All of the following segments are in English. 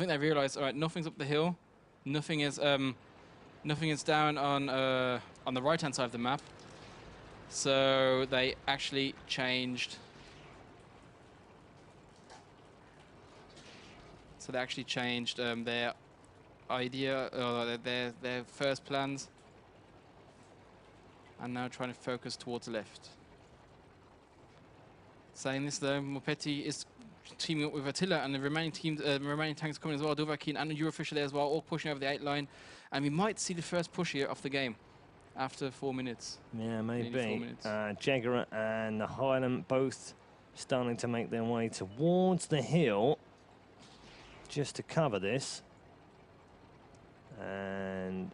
think they realised, all right, nothing's up the hill, nothing is down on the right-hand side of the map. So they actually changed. So they actually changed their idea, their first plans, and now trying to focus towards the left. Saying this though, Mopetti is teaming up with Attila, and the remaining teams, remaining tanks coming as well. Dovahkiin and Eurofisher there as well, all pushing over the 8 line, and we might see the first push here off the game after 4 minutes. Yeah, maybe. Jagger and the Highland both starting to make their way towards the hill just to cover this. And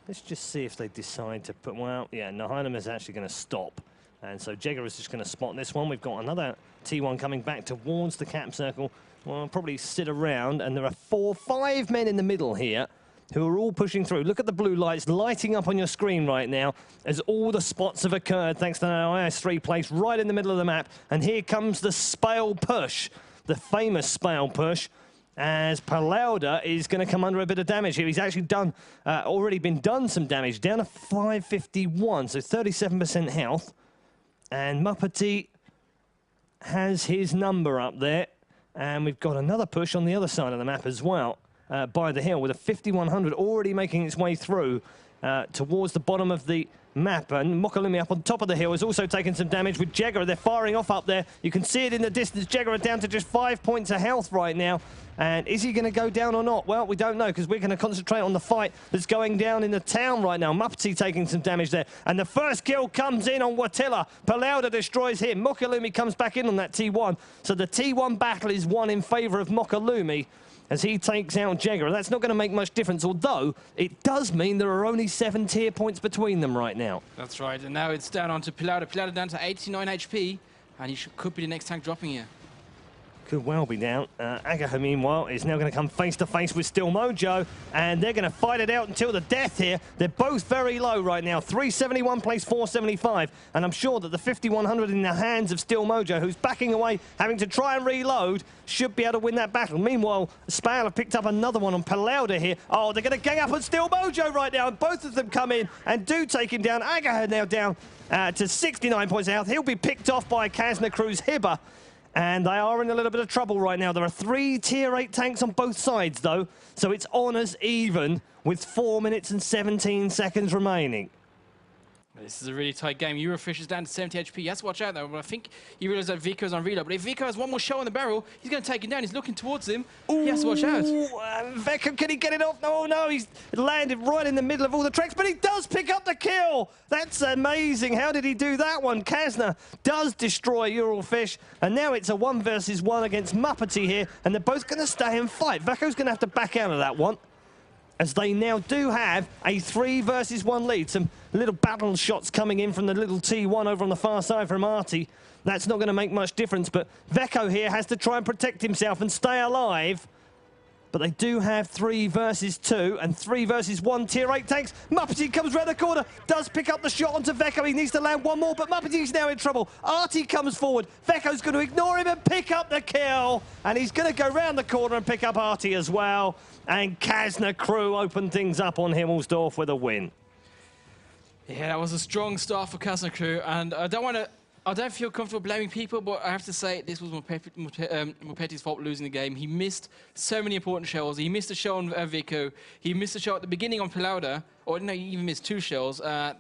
let's just see if they decide to put, well, yeah, Naheilem is actually going to stop. And so Jagger is just going to spot this one. We've got another T1 coming back towards the cap circle. Well, I'll probably sit around, and there are 4, 5 men in the middle here who are all pushing through. Look at the blue lights lighting up on your screen right now as all the spots have occurred thanks to an IS-3 place right in the middle of the map. And here comes the SPALE push, the famous SPALE push, as Palauda is going to come under a bit of damage here. He's actually done, already been done some damage, down to 551, so 37% health. And Muppety has his number up there. And we've got another push on the other side of the map as well, by the hill, with a 5100 already making its way through towards the bottom of the map. And Mokalumi up on top of the hill has also taken some damage with Jagger. They're firing off up there. You can see it in the distance. Jagger down to just 5 points of health right now. And is he going to go down or not? Well, we don't know, because we're going to concentrate on the fight that's going down in the town right now. Muppety taking some damage there. And the first kill comes in on Watilla. Palauda destroys him. Mokalumi comes back in on that T1. So the T1 battle is won in favour of Mokalumi as he takes out Jagger. That's not going to make much difference, although it does mean there are only 7 tier points between them right now. That's right, and now it's down onto Palauda. Palauda down to 89 HP, and he could be the next tank dropping here. Could well be down. Agaha, meanwhile, is now going to come face-to-face with Still Mojo, and they're going to fight it out until the death here. They're both very low right now. 371 plays 475, and I'm sure that the 5100 in the hands of Still Mojo, who's backing away, having to try and reload, should be able to win that battle. Meanwhile, SPALE have picked up another one on Palauda here. Oh, they're going to gang up on Still Mojo right now, and both of them come in and do take him down. Agaha now down to 69 points of health. He'll be picked off by Kazna Cruz Hibba. And they are in a little bit of trouble right now. There are 3 tier 8 tanks on both sides, though. So it's honours even with 4 minutes and 17 seconds remaining. This is a really tight game. Eurofish is down to 70 HP. He has to watch out, though. But I think he realized that Vico's on reload. But if Vico has one more shot on the barrel, he's going to take him down. He's looking towards him. Ooh, he has to watch out. Vico, can he get it off? No, no, he's landed right in the middle of all the tracks. But he does pick up the kill. That's amazing. How did he do that one? Kazna does destroy Eurofish. And now it's a 1 versus 1 against Muppety here. And they're both going to stay and fight. Vico's going to have to back out of that one, as they now do have a 3 versus 1 lead. Some little battle shots coming in from the little T1 over on the far side from Artie. That's not going to make much difference, but Veko here has to try and protect himself and stay alive. But they do have 3 versus 2 and 3 versus 1 tier 8 tanks. Muppety comes round the corner, does pick up the shot onto Veko. He needs to land one more, but Muppety's now in trouble. Artie comes forward. Veko's going to ignore him and pick up the kill. And he's going to go round the corner and pick up Artie as well. And Kazna Crew open things up on Himmelsdorf with a win. Yeah, that was a strong start for Kazna Crew, and I don't feel comfortable blaming people, but I have to say this was Mopetti's fault losing the game. He missed so many important shells. He missed a shell on Vico. He missed a shell at the beginning on Palauda. Or no, he even missed 2 shells. And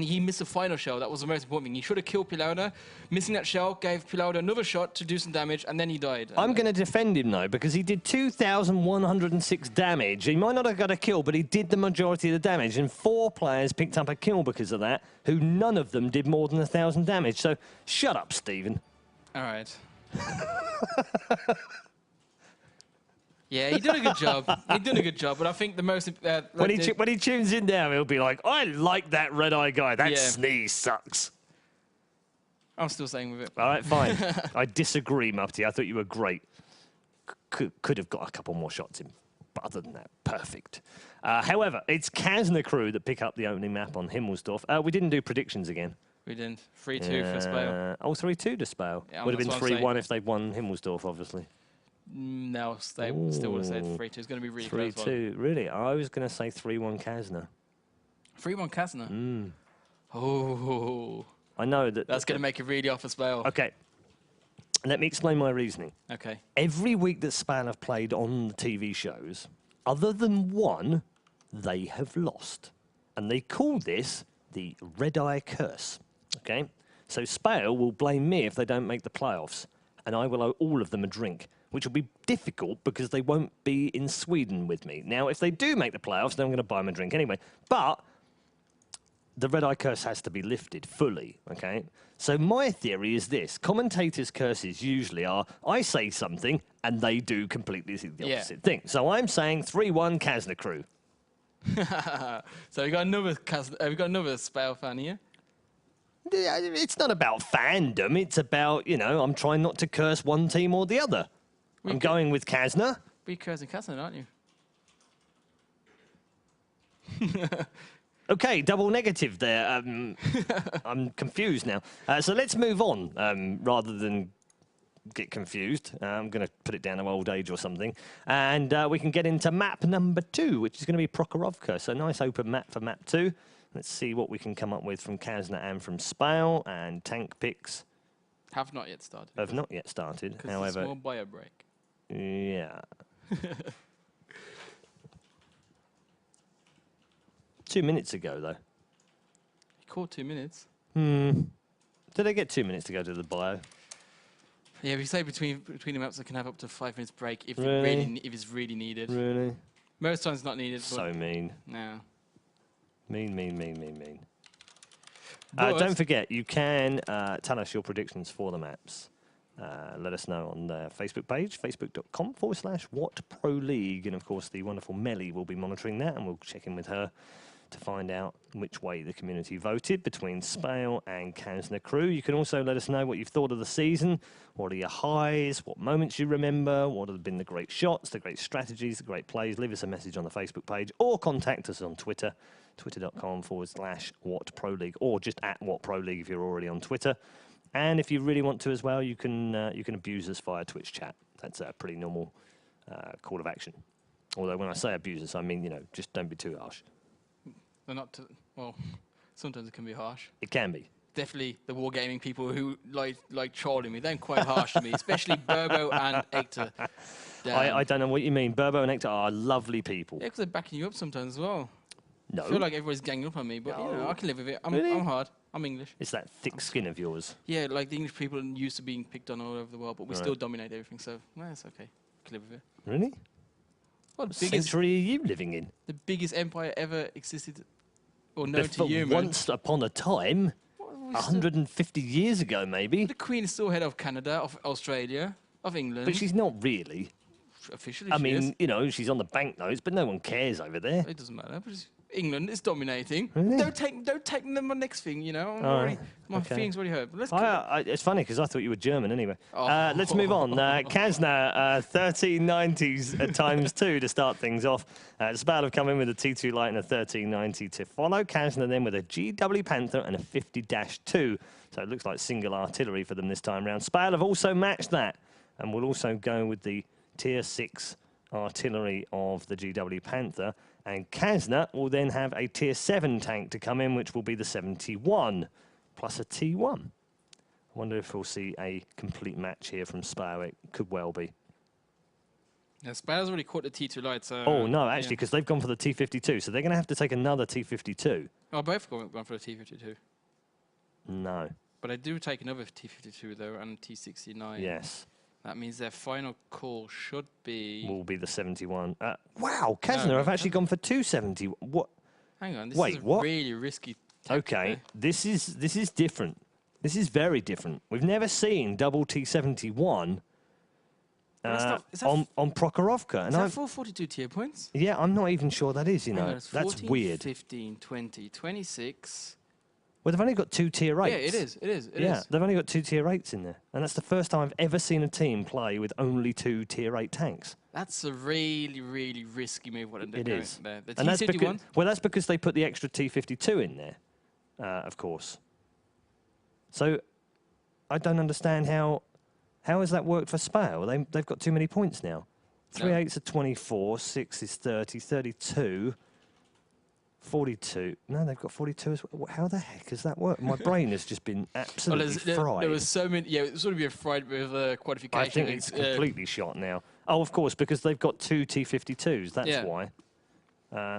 he missed the final shell. That was the most important thing. He should have killed Palauda. Missing that shell gave Palauda another shot to do some damage, and then he died. I'm going to defend him, though, because he did 2,106 damage. He might not have got a kill, but he did the majority of the damage. And 4 players picked up a kill because of that, who none of them did more than 1,000 damage. So shut up, Stephen. All right. Yeah, he did a good job. He did a good job, but I think the most... when he tunes in now, he'll be like, I like that red-eye guy. That sneeze sucks. I'm still staying with it. All right, fine. I disagree, Muppety. I thought you were great. Could have got a couple more shots in. But other than that, perfect. However, it's Kazna Crew that pick up the opening map on Himmelsdorf. We didn't do predictions again. We didn't. 3-2 for SPALE. Oh, 3-2 to SPALE. Yeah, would have been that's what I'm 3-1 if they'd won Himmelsdorf, obviously. No, they still would have said 3-2. It's going to be really close. 3-2. Really? I was going to say 3-1 Kazna. 3-1 Kazna? Mm. Oh. I know that. That's going to make it really off for SPALE. Okay. Let me explain my reasoning. Okay. Every week that SPALE have played on the TV shows, other than one, they have lost. And they call this the Red Eye Curse. Okay? So SPALE will blame me if they don't make the playoffs, and I will owe all of them a drink, which will be difficult because they won't be in Sweden with me. Now, if they do make the playoffs, then I'm going to buy them a drink anyway. But the Red Eye Curse has to be lifted fully, okay? So my theory is this. Commentators' curses usually are, I say something, and they do completely the opposite thing. So I'm saying 3-1 Kazna crew. So we got another SPALE fan here. It's not about fandom. It's about, you know, I'm trying not to curse one team or the other. I'm going with Kazna. You're cursing Kazna, aren't you? Okay, double negative there. I'm confused now. So let's move on rather than get confused. I'm going to put it down to old age or something. And we can get into map number 2, which is going to be Prokhorovka. So nice open map for map 2. Let's see what we can come up with from Kazna and from SPALE. And tank picks have not yet started. Have not yet started. However, it's more bio break. Yeah. 2 minutes ago, though. He caught 2 minutes. Did they get 2 minutes to go to the bio? Yeah, we say between the maps, they can have up to 5 minutes break if if it's really needed. Really? Most times not needed. So mean. No. Mean. Don't forget, you can tell us your predictions for the maps. Let us know on the Facebook page, facebook.com/WoT Pro League. And of course, the wonderful Melly will be monitoring that, and we'll check in with her to find out which way the community voted between SPALE and Kazna crew. You can also let us know what you've thought of the season. What are your highs? What moments you remember? What have been the great shots, the great strategies, the great plays? Leave us a message on the Facebook page or contact us on Twitter, twitter.com/WoT Pro League, or just at WoT Pro League if you're already on Twitter. And if you really want to as well, you can abuse us via Twitch chat. That's a pretty normal call of action. Although when I say abuse us, I mean, you know, just don't be too harsh. They're not well, sometimes it can be harsh. It can be. Definitely the wargaming people who like trolling me, they're quite harsh to me, especially Burbo and Hector. I don't know what you mean. Burbo and Hector are lovely people. Yeah, because they're backing you up sometimes as well. No. I feel like everybody's ganging up on me, but you know, I can live with it. I'm hard. I'm English. It's that thick skin of yours. Yeah, like the English people are used to being picked on all over the world, but we still dominate everything, so it's okay. I can live with it. Really? What century are you living in? The biggest empire ever existed or known to humans. Once upon a time, 150 years ago maybe. The Queen is still head of Canada, of Australia, of England. But she's not really. Officially, I mean, you know, she's on the banknotes, but no one cares over there. It doesn't matter. But England is dominating. Really? Don't take my next thing. You know, my feelings already hurt. But let's. It's funny because I thought you were German anyway. Oh. Let's move on. Kazna 1390s ×2 to start things off. SPALE have come in with a T2 light and a 1390 to follow. Kazna then with a GW Panther and a 50-2. So it looks like single artillery for them this time round. SPALE have also matched that and will also go with the Tier 6 artillery of the GW Panther. And Kazna will then have a Tier 7 tank to come in, which will be the 71, plus a T1. I wonder if we'll see a complete match here from SPALE. It could well be. Yeah, SPALE's already caught the T2 light. So oh, no, actually, because they've gone for the T52, so they're going to have to take another T52. Oh, both gone for the T52. No. But I do take another T52, though, and T69. Yes. That means their final call should be... will be the 71. Wow, Kazna have actually gone for 270. What? Hang on, this is a really risky... Okay, this is different. This is very different. We've never seen double T71 on Prokhorovka. Is that 442 tier points? Yeah, I'm not even sure that is, you know. That's 14, weird. 15, 20, 26... Well, they've only got 2 Tier 8s. Yeah, it is. They've only got 2 Tier 8s in there. And that's the first time I've ever seen a team play with only 2 Tier 8 tanks. That's a really, really risky move what they're doing there. The T51? Well, that's because they put the extra T52 in there, of course. So I don't understand how has that worked for SPALE? They've got too many points now. 3 8s are 24, 6 is 30, 32, 42. No, they've got 42 as well. How the heck has that worked? My brain has just been absolutely fried. There was so many. Yeah, it was sort of been fried with qualification. I think it's completely shot now. Oh, of course, because they've got 2 T52s. That's why.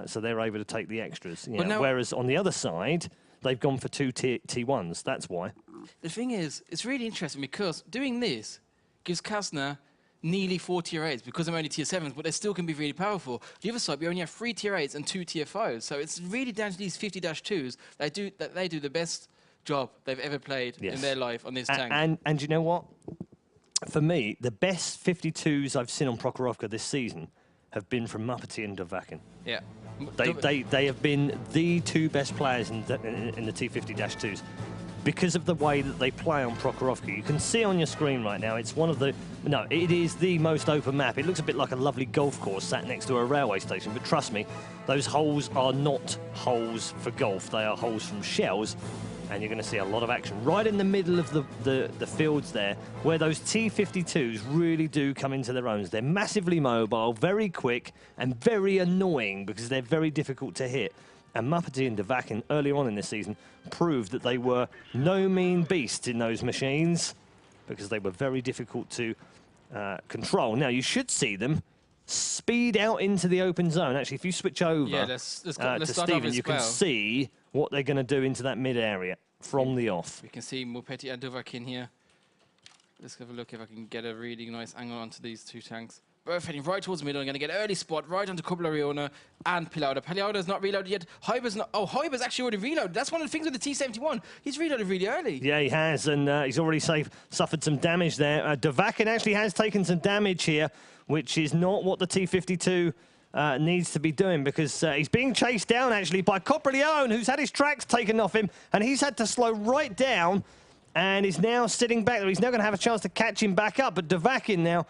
So they're able to take the extras. Yeah. Whereas on the other side, they've gone for 2 T1s. That's why. The thing is, it's really interesting because doing this gives Kazna nearly 4 tier 8s because they're only tier 7s, but they still can be really powerful. The other side, we only have 3 tier 8s and 2 tier 5s, so it's really down to these 50-2s that they do the best job they've ever played in their life on this tank. And you know what? For me, the best 52s I've seen on Prokhorovka this season have been from Muppety and Dovakin. Yeah. They have been the 2 best players in the T50-2s. Because of the way that they play on Prokhorovka. You can see on your screen right now, it's one of the... No, it is the most open map. It looks a bit like a lovely golf course sat next to a railway station, but trust me, those holes are not holes for golf. They are holes from shells, and you're going to see a lot of action right in the middle of the fields there, where those T52s really do come into their own. They're massively mobile, very quick, and very annoying because they're very difficult to hit. And Muppety and Dovakin, earlier on in this season, proved that they were no mean beasts in those machines because they were very difficult to control. Now, you should see them speed out into the open zone. Actually, if you switch over to Stephen, you can see what they're going to do into that mid-area from the off. We can see Muppety and Dovakin here. Let's have a look if I can get a really nice angle onto these 2 tanks. Both heading right towards the middle. I'm going to get an early spot right onto Koblariona and Pilauda. Pilauda's not reloaded yet. Hyber's not. Oh, Hyber's actually already reloaded. That's one of the things with the T71. He's reloaded really early. Yeah, he has, and he's already suffered some damage there. Dovakin actually has taken some damage here, which is not what the T52 needs to be doing because he's being chased down, actually, by Koblariona, who's had his tracks taken off him, and he's had to slow right down and is now sitting back there. He's now going to have a chance to catch him back up, but Dovakin now...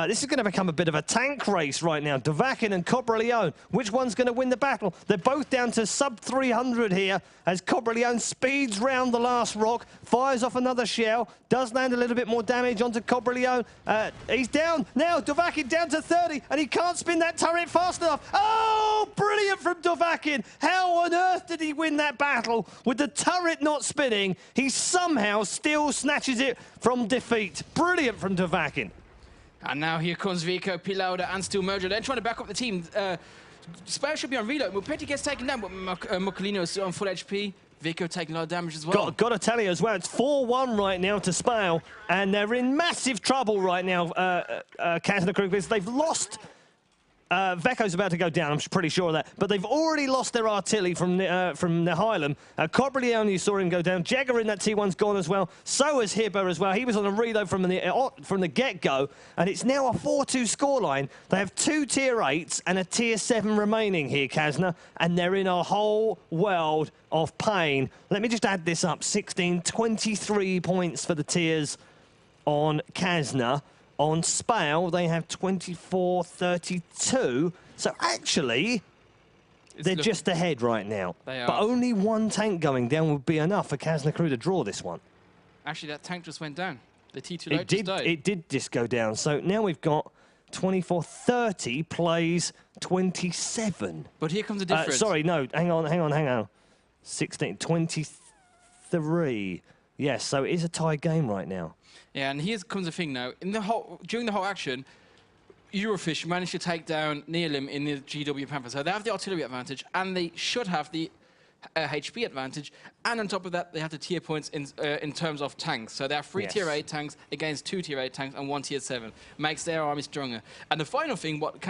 this is going to become a bit of a tank race right now. Dovakin and Koblariona. Which one's going to win the battle? They're both down to sub 300 here as Koblariona speeds round the last rock, fires off another shell, does land a little bit more damage onto Koblariona. He's down now. Dovakin down to 30, and he can't spin that turret fast enough. Oh, brilliant from Dovakin. How on earth did he win that battle? With the turret not spinning, he somehow still snatches it from defeat. Brilliant from Dovakin. And now here comes Vico, Pilauda, and still Mojo. They're trying to back up the team. SPALE should be on reload. Muppety gets taken down, but Muccolino is still on full HP. Vico taking a lot of damage as well. Got to tell you as well, it's 4-1 right now to SPALE, and they're in massive trouble right now, Kazna Crew, because they've lost... Veko's about to go down, I'm pretty sure of that. But they've already lost their artillery from Nihilem. Koblariona, you saw him go down. Jagger in that T1's gone as well. So has Hibber as well. He was on a reload from the get-go. And it's now a 4-2 scoreline. They have 2 tier 8s and a tier 7 remaining here, Kazna. And they're in a whole world of pain. Let me just add this up. 16, 23 points for the tiers on Kazna. On SPALE, they have 24-32. So actually, they're just ahead right now. But only 1 tank going down would be enough for Kazna Crew to draw this one. Actually, that tank just went down. The T2 light just died. It did just go down. So now we've got 24-30 plays 27. But here comes the difference. Sorry, no, hang on. 16, 23. Yes, so it is a tie game right now. Yeah, and here comes the thing now. During the whole action, Eurofish managed to take down Nihilem in the GW Panther. So they have the artillery advantage, and they should have the HP advantage. And on top of that, they have the tier points in terms of tanks. So they have 3 tier 8 tanks against 2 tier 8 tanks and 1 tier 7. Makes their army stronger. And the final thing, what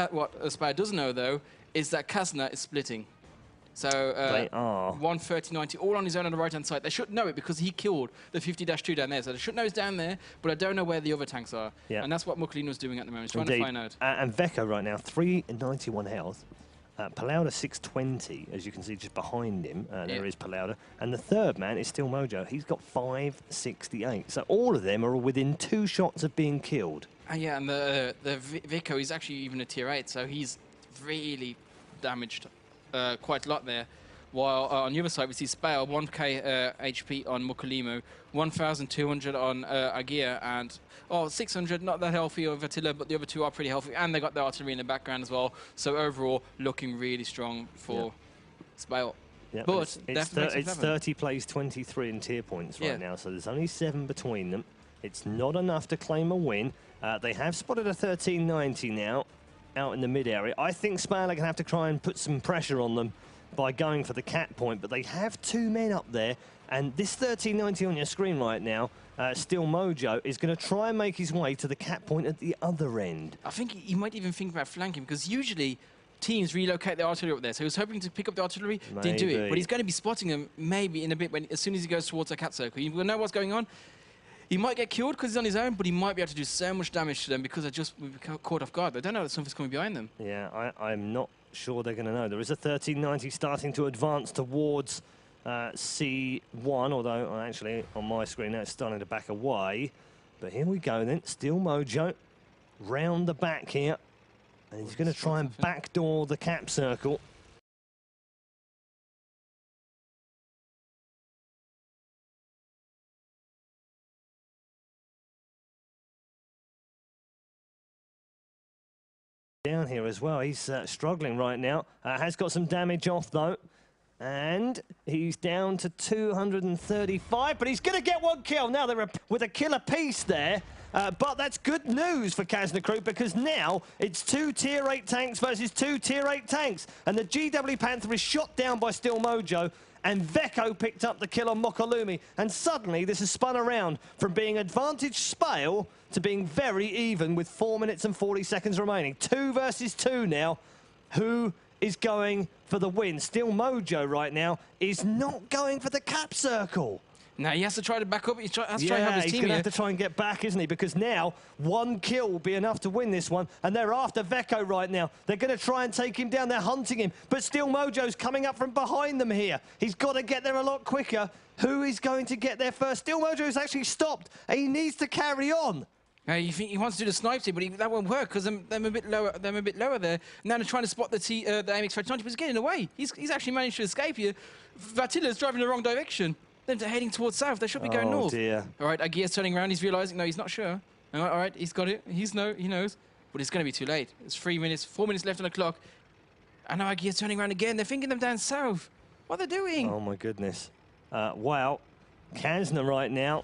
SPALE doesn't know, though, is that Kazna is splitting. So 130-90, all on his own on the right-hand side. They should know it because he killed the 50-2 down there. So they should know he's down there, but I don't know where the other tanks are. Yeah. And that's what Muccolino's doing at the moment. He's trying to find out. And Veko right now, 391 health. Pilauda 620, as you can see just behind him. There is Pilauda. And the third man is still Mojo. He's got 568. So all of them are within 2 shots of being killed. Yeah, and the Vico is actually even a tier 8, so he's really damaged quite a lot there. While on the other side, we see SPALE, 1k HP on Mukalimo, 1,200 on Agia, and 600, not that healthy of Attila, but the other two are pretty healthy, and they got the artillery in the background as well. So overall, looking really strong for SPALE. Yep, but it's 30 plays 23 in tier points right now, so there's only 7 between them. It's not enough to claim a win. They have spotted a 1390 now out in the mid area. I think SPALE are going to have to try and put some pressure on them by going for the cap point, but they have 2 men up there, and this 1390 on your screen right now, Still Mojo, is going to try and make his way to the cap point at the other end. I think he might even think about flanking, because usually teams relocate their artillery up there, so he was hoping to pick up the artillery, didn't do it, but he's going to be spotting them maybe in a bit as soon as he goes towards the cap circle. You will know what's going on. He might get killed because he's on his own, but he might be able to do so much damage to them because we've caught off guard. They don't know that something's coming behind them. Yeah, I'm not sure they're going to know. There is a 1390 starting to advance towards C1, although actually on my screen now it's starting to back away. But here we go then. Still Mojo round the back here. And he's going to try and backdoor the cap circle. Down here as well. He's struggling right now. Has got some damage off though. And he's down to 235, but he's going to get 1 kill. Now they're with a kill apiece there. But that's good news for Kazna crew, because now it's 2 tier 8 tanks versus 2 tier 8 tanks. And the GW Panther is shot down by Still Mojo, and Veko picked up the kill on Mokalumi. And suddenly this has spun around from being advantage SPALE to being very even with 4 minutes and 40 seconds remaining. 2 versus 2 now. Who is going for the win? Still Mojo right now is not going for the cap circle. Now he has to try to back up. He has to try to have his he's team going to have to try and get back, isn't he? Because now 1 kill will be enough to win this one. And they're after Veko right now. They're going to try and take him down. They're hunting him. But Still Mojo's coming up from behind them here. He's got to get there a lot quicker. Who is going to get there first? Still Mojo's actually stopped. And he needs to carry on. You think he wants to do the snipe team, but that won't work because they're a bit lower. They're a bit lower there. Now they're trying to spot the AMX 3090, but he's getting away. He's actually managed to escape here. Vatila's driving the wrong direction. They're heading towards south. They should be going north. Dear. All right, Agia's turning around. He's realizing no, he's not sure. All right, he's got it. He knows, but it's going to be too late. It's 4 minutes left on the clock, and now Agia's turning around again. They're thinking them down south. What are they doing? Oh my goodness! Wow, Kazna right now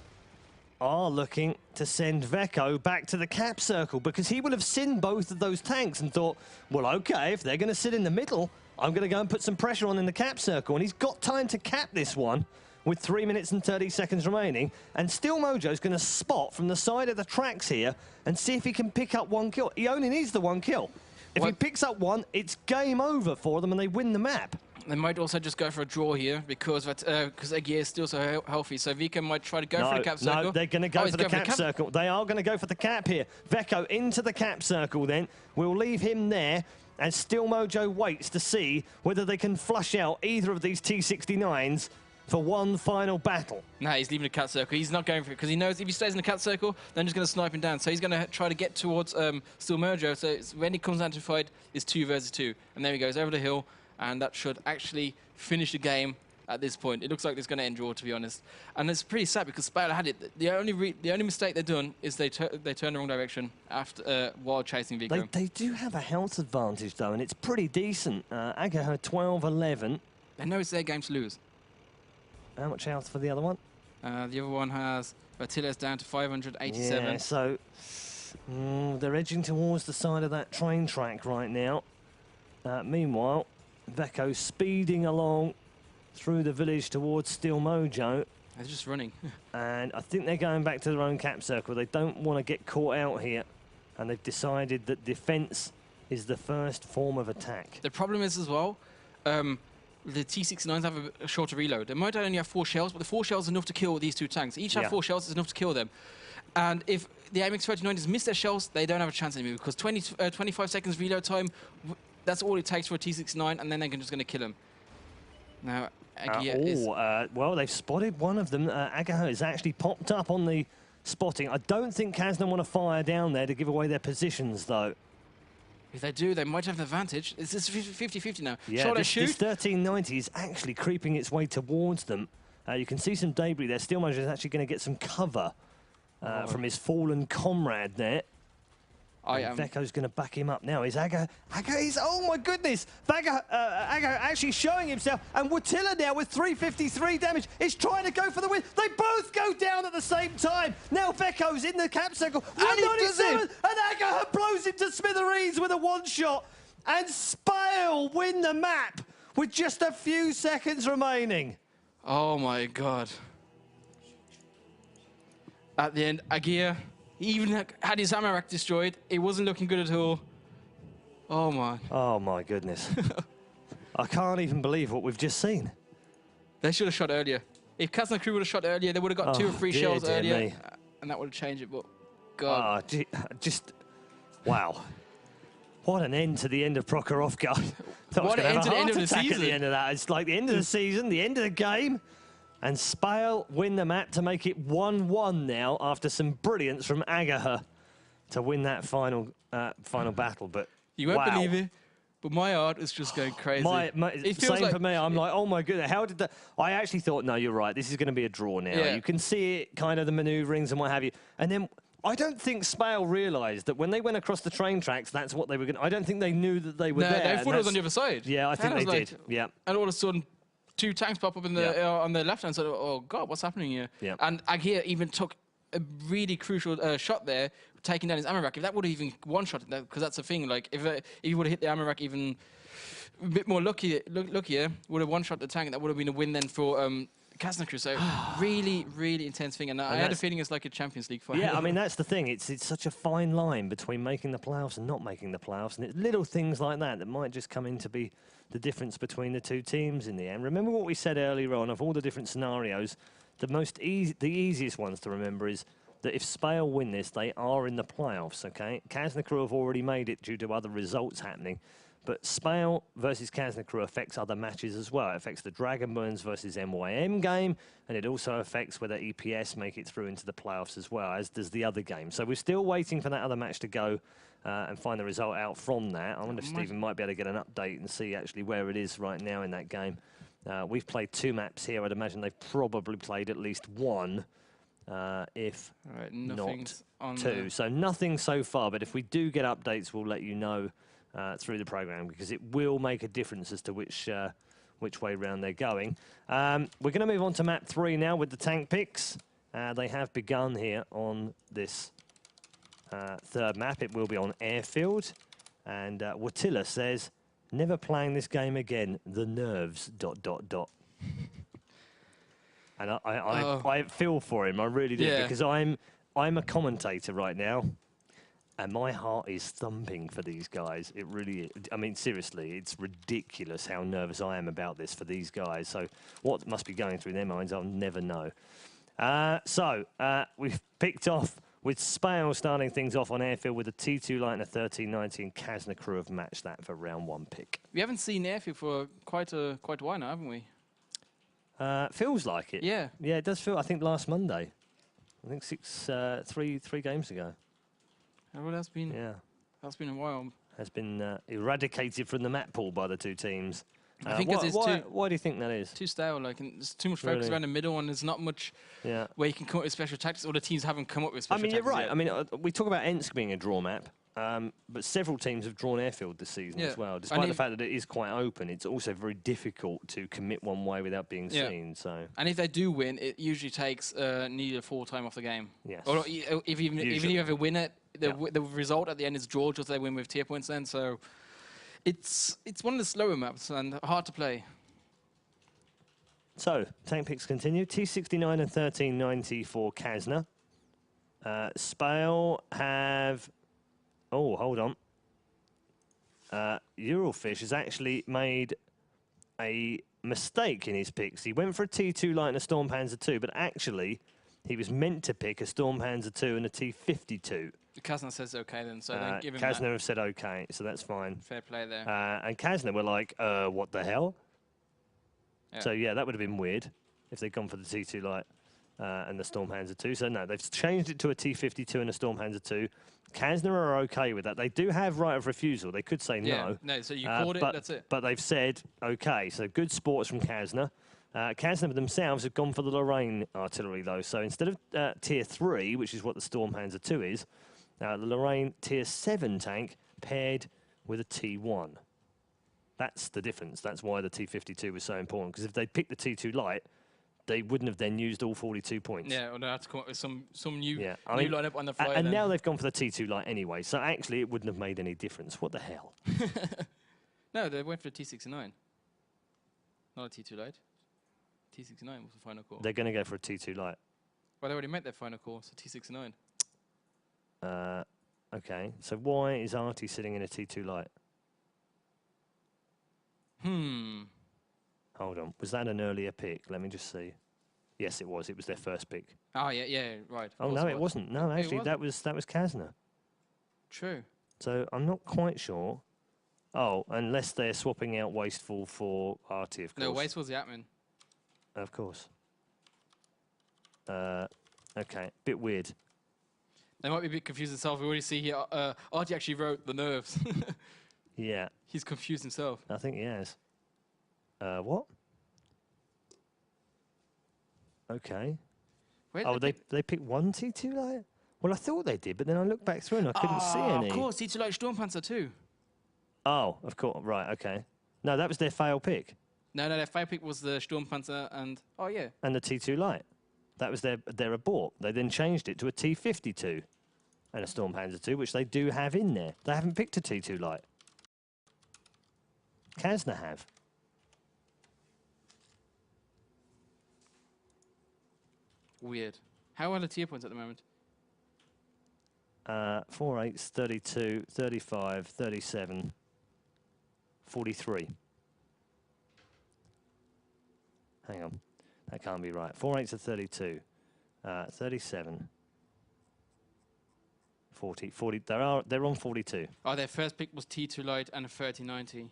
are looking to send Veko back to the cap circle, because he will have seen both of those tanks and thought, well, okay, if they're going to sit in the middle, I'm going to go and put some pressure on in the cap circle. And he's got time to cap this one with 3 minutes and 30 seconds remaining. And Still Mojo's going to spot from the side of the tracks here and see if he can pick up 1 kill. He only needs the 1 kill. If he picks up 1, it's game over for them and they win the map. They might also just go for a draw here because Agia is still so healthy. So Vika might try to go for the cap circle. No, they're going to go for the cap circle. They are going to go for the cap here. Veko into the cap circle then. We'll leave him there as Still Mojo waits to see whether they can flush out either of these T69s for one final battle. No, he's leaving the cat circle. He's not going for it because he knows if he stays in the cat circle, then he's going to snipe him down. So he's going to try to get towards Still Mojo. So when he comes down to fight, it's 2 versus 2. And there he goes over the hill. And that should actually finish the game at this point. It looks like it's going to end draw, to be honest. And it's pretty sad because SPALE had it. The only mistake they've done is they turn the wrong direction after while chasing Viko. They do have a health advantage, though, and it's pretty decent. Aga had 12-11. They know it's their game to lose. How much health for the other one? The other one has Vatila's down to 587. Yeah, so they're edging towards the side of that train track right now. Meanwhile, Veko speeding along through the village towards Still Mojo. They're just running. And I think they're going back to their own cap circle. They don't want to get caught out here. And they've decided that defense is the first form of attack. The problem is as well, the T69s have a shorter reload. They might only have 4 shells, but the 4 shells is enough to kill these 2 tanks. Each have 4 shells is enough to kill them. And if the AMX 3090s miss their shells, they don't have a chance anymore because 25 seconds reload time, that's all it takes for a T69, and then they're just going to kill him. Now, Agia well, they've spotted one of them. Agaha has actually popped up on the spotting. I don't think Kazna want to fire down there to give away their positions, though. If they do, they might have an advantage. It's 50-50 now. Yeah, Shall I this shoot? 1390 is actually creeping its way towards them. You can see some debris there. Steelmaster is actually going to get some cover from his fallen comrade there. Veko's going to back him up now. Is Aga is, oh my goodness! Aga actually showing himself, and Watilla now with 353 damage is trying to go for the win. They both go down at the same time. Now Veko's in the cap circle, 197, and Aga blows him to smithereens with a one-shot, and SPALE win the map with just a few seconds remaining. Oh my god. At the end, Agia, he even had his ammo rack destroyed. It wasn't looking good at all. Oh my. Oh my goodness. I can't even believe what we've just seen. They should have shot earlier. If Kazna crew would have shot earlier, they would have got 2 or 3 shells earlier. And that would have changed it, but God. Just, wow. What an end to the end of Prokhorovka. What an end to the end of the season. At the end of that. It's like the end of the season, the end of the game. And SPALE win the map to make it 1-1 now after some brilliance from Agaha to win that final battle. But you won't believe it, but my heart is just going crazy. It feels same like for me. I'm like, oh my goodness, how did that? I actually thought, no, you're right. This is going to be a draw now. Yeah. You can see it, kind of the maneuverings and what have you. And then I don't think SPALE realised that when they went across the train tracks, that's what they were going to. I don't think they knew that they were there. They thought it was on the other side. Yeah, I think they did. Yeah. And all of a sudden, 2 tanks pop up in the on the left hand side. Oh God, what's happening here? Yeah. And Agia even took a really crucial shot there, taking down his ammo rack. If that would have even one-shot, because that's the thing. Like if he would have hit the ammo rack even a bit more luckier, would have one-shot the tank. That would have been a win then for Kazna crew. So really, really intense thing. And I had a feeling it's like a Champions League fight. Yeah, I mean that's the thing. It's such a fine line between making the playoffs and not making the playoffs, and it's little things like that that might just come in to be the difference between the 2 teams in the end. Remember what we said earlier on of all the different scenarios. The easiest ones to remember is that if SPALE win this, they are in the playoffs. Okay, Kazna crew have already made it due to other results happening. But SPALE versus Kazna crew affects other matches as well. It affects the Dragonburns versus MYM game, and it also affects whether EPS make it through into the playoffs as well, as does the other game. So we're still waiting for that other match to go and find the result out from that. I wonder if Stephen might be able to get an update and see actually where it is right now in that game. We've played 2 maps here. I'd imagine they've probably played at least 1, if not 2. So nothing so far, but if we do get updates, we'll let you know through the program, because it will make a difference as to which way round they're going. We're going to move on to map 3 now with the tank picks. They have begun here on this 3rd map. It will be on Airfield, and Watilla says, "Never playing this game again. The nerves. ... And I feel for him. I really do, because I'm a commentator right now. And my heart is thumping for these guys. It really is. I mean, seriously, it's ridiculous how nervous I am about this for these guys. So what must be going through their minds, I'll never know. We've picked off with SPALE starting things off on Airfield with a T2 light and a 1390, and Kazna crew have matched that for round 1 pick. We haven't seen Airfield for quite a while now, haven't we? Feels like it. Yeah. Yeah, it does feel. I think last Monday. I think three games ago. Well, that's been a while. Has been eradicated from the map pool by the 2 teams. I think why do you think that is? Too stale, like, and there's too much focus around the middle, and there's not much where you can come up with special tactics, or the teams haven't come up with special tactics. I mean, you're right. Yet. I mean, we talk about Ensk being a draw map, but several teams have drawn Airfield this season as well. Despite the fact that it is quite open, it's also very difficult to commit one way without being seen. So, and if they do win, it usually takes nearly a full time off the game. Yes. Or even if you ever win it, the result at the end is draw, just they win with tier points then. So it's one of the slower maps and hard to play. So, tank picks continue. T69 and 1390 for Kazna. SPALE have... Oh, hold on. Eurofish has actually made a mistake in his picks. He went for a T2 light and a Stormpanzer 2, but actually he was meant to pick a Stormpanzer 2 and a T52. Kazna says okay then, so then give him Kazna have said okay, so that's fine. Fair play there. And Kazna were like, what the hell? Yeah. So yeah, that would have been weird if they'd gone for the T2 light. and the Stormhands are 2. So no, they've changed it to a T52 and a Stormhands 2. Kazna are okay with that. They do have right of refusal. They could say no. No, so you called it, that's it. But they've said okay. So good sports from Kazna. Kazna themselves have gone for the Lorraine artillery, though. So instead of Tier 3, which is what the Stormhands 2 is, the Lorraine Tier 7 tank paired with a T1. That's the difference. That's why the T52 was so important. Because if they picked the T2 light, they wouldn't have then used all 42 points. Yeah, or they had to come up with some new lineup on the fly. And now they've gone for the T2 light anyway. So actually, it wouldn't have made any difference. What the hell? No, they went for the T69. Not a T2 light. T69 was the final call. They're going to go for a T2 light. Well, they already made their final call, so T69. Okay, so why is Artie sitting in a T2 light? Hold on, was that an earlier pick? Let me just see. Yes, it was. It was their first pick. Oh yeah, right. Oh no, it wasn't. No, actually, that was Kazna. True. So I'm not quite sure. Oh, unless they're swapping out Wasteful for Artie, of course. No, Wasteful's the admin. Of course. Okay, bit weird. They might be a bit confused themselves. We already see here, Artie actually wrote the nerves. Yeah. He's confused himself. I think he has. What? Okay. They picked one T2 light? Well, I thought they did, but then I looked back through and I couldn't see any. Of course, T2 light Sturmpanzer too. Oh, of course. Right, okay. No, that was their fail pick. No, their fail pick was the Sturmpanzer and... Oh, yeah. And the T2 light. That was their abort. They then changed it to a T52 and a Stormpanzer 2, which they do have in there. They haven't picked a T2 light. Kazna have. Weird. How are the tier points at the moment? 4 8s, 32, 35, 37, 43. Hang on. That can't be right. 4 8s are 32, 37, 40. They're on 42. Oh, their first pick was T2 light and a 3090.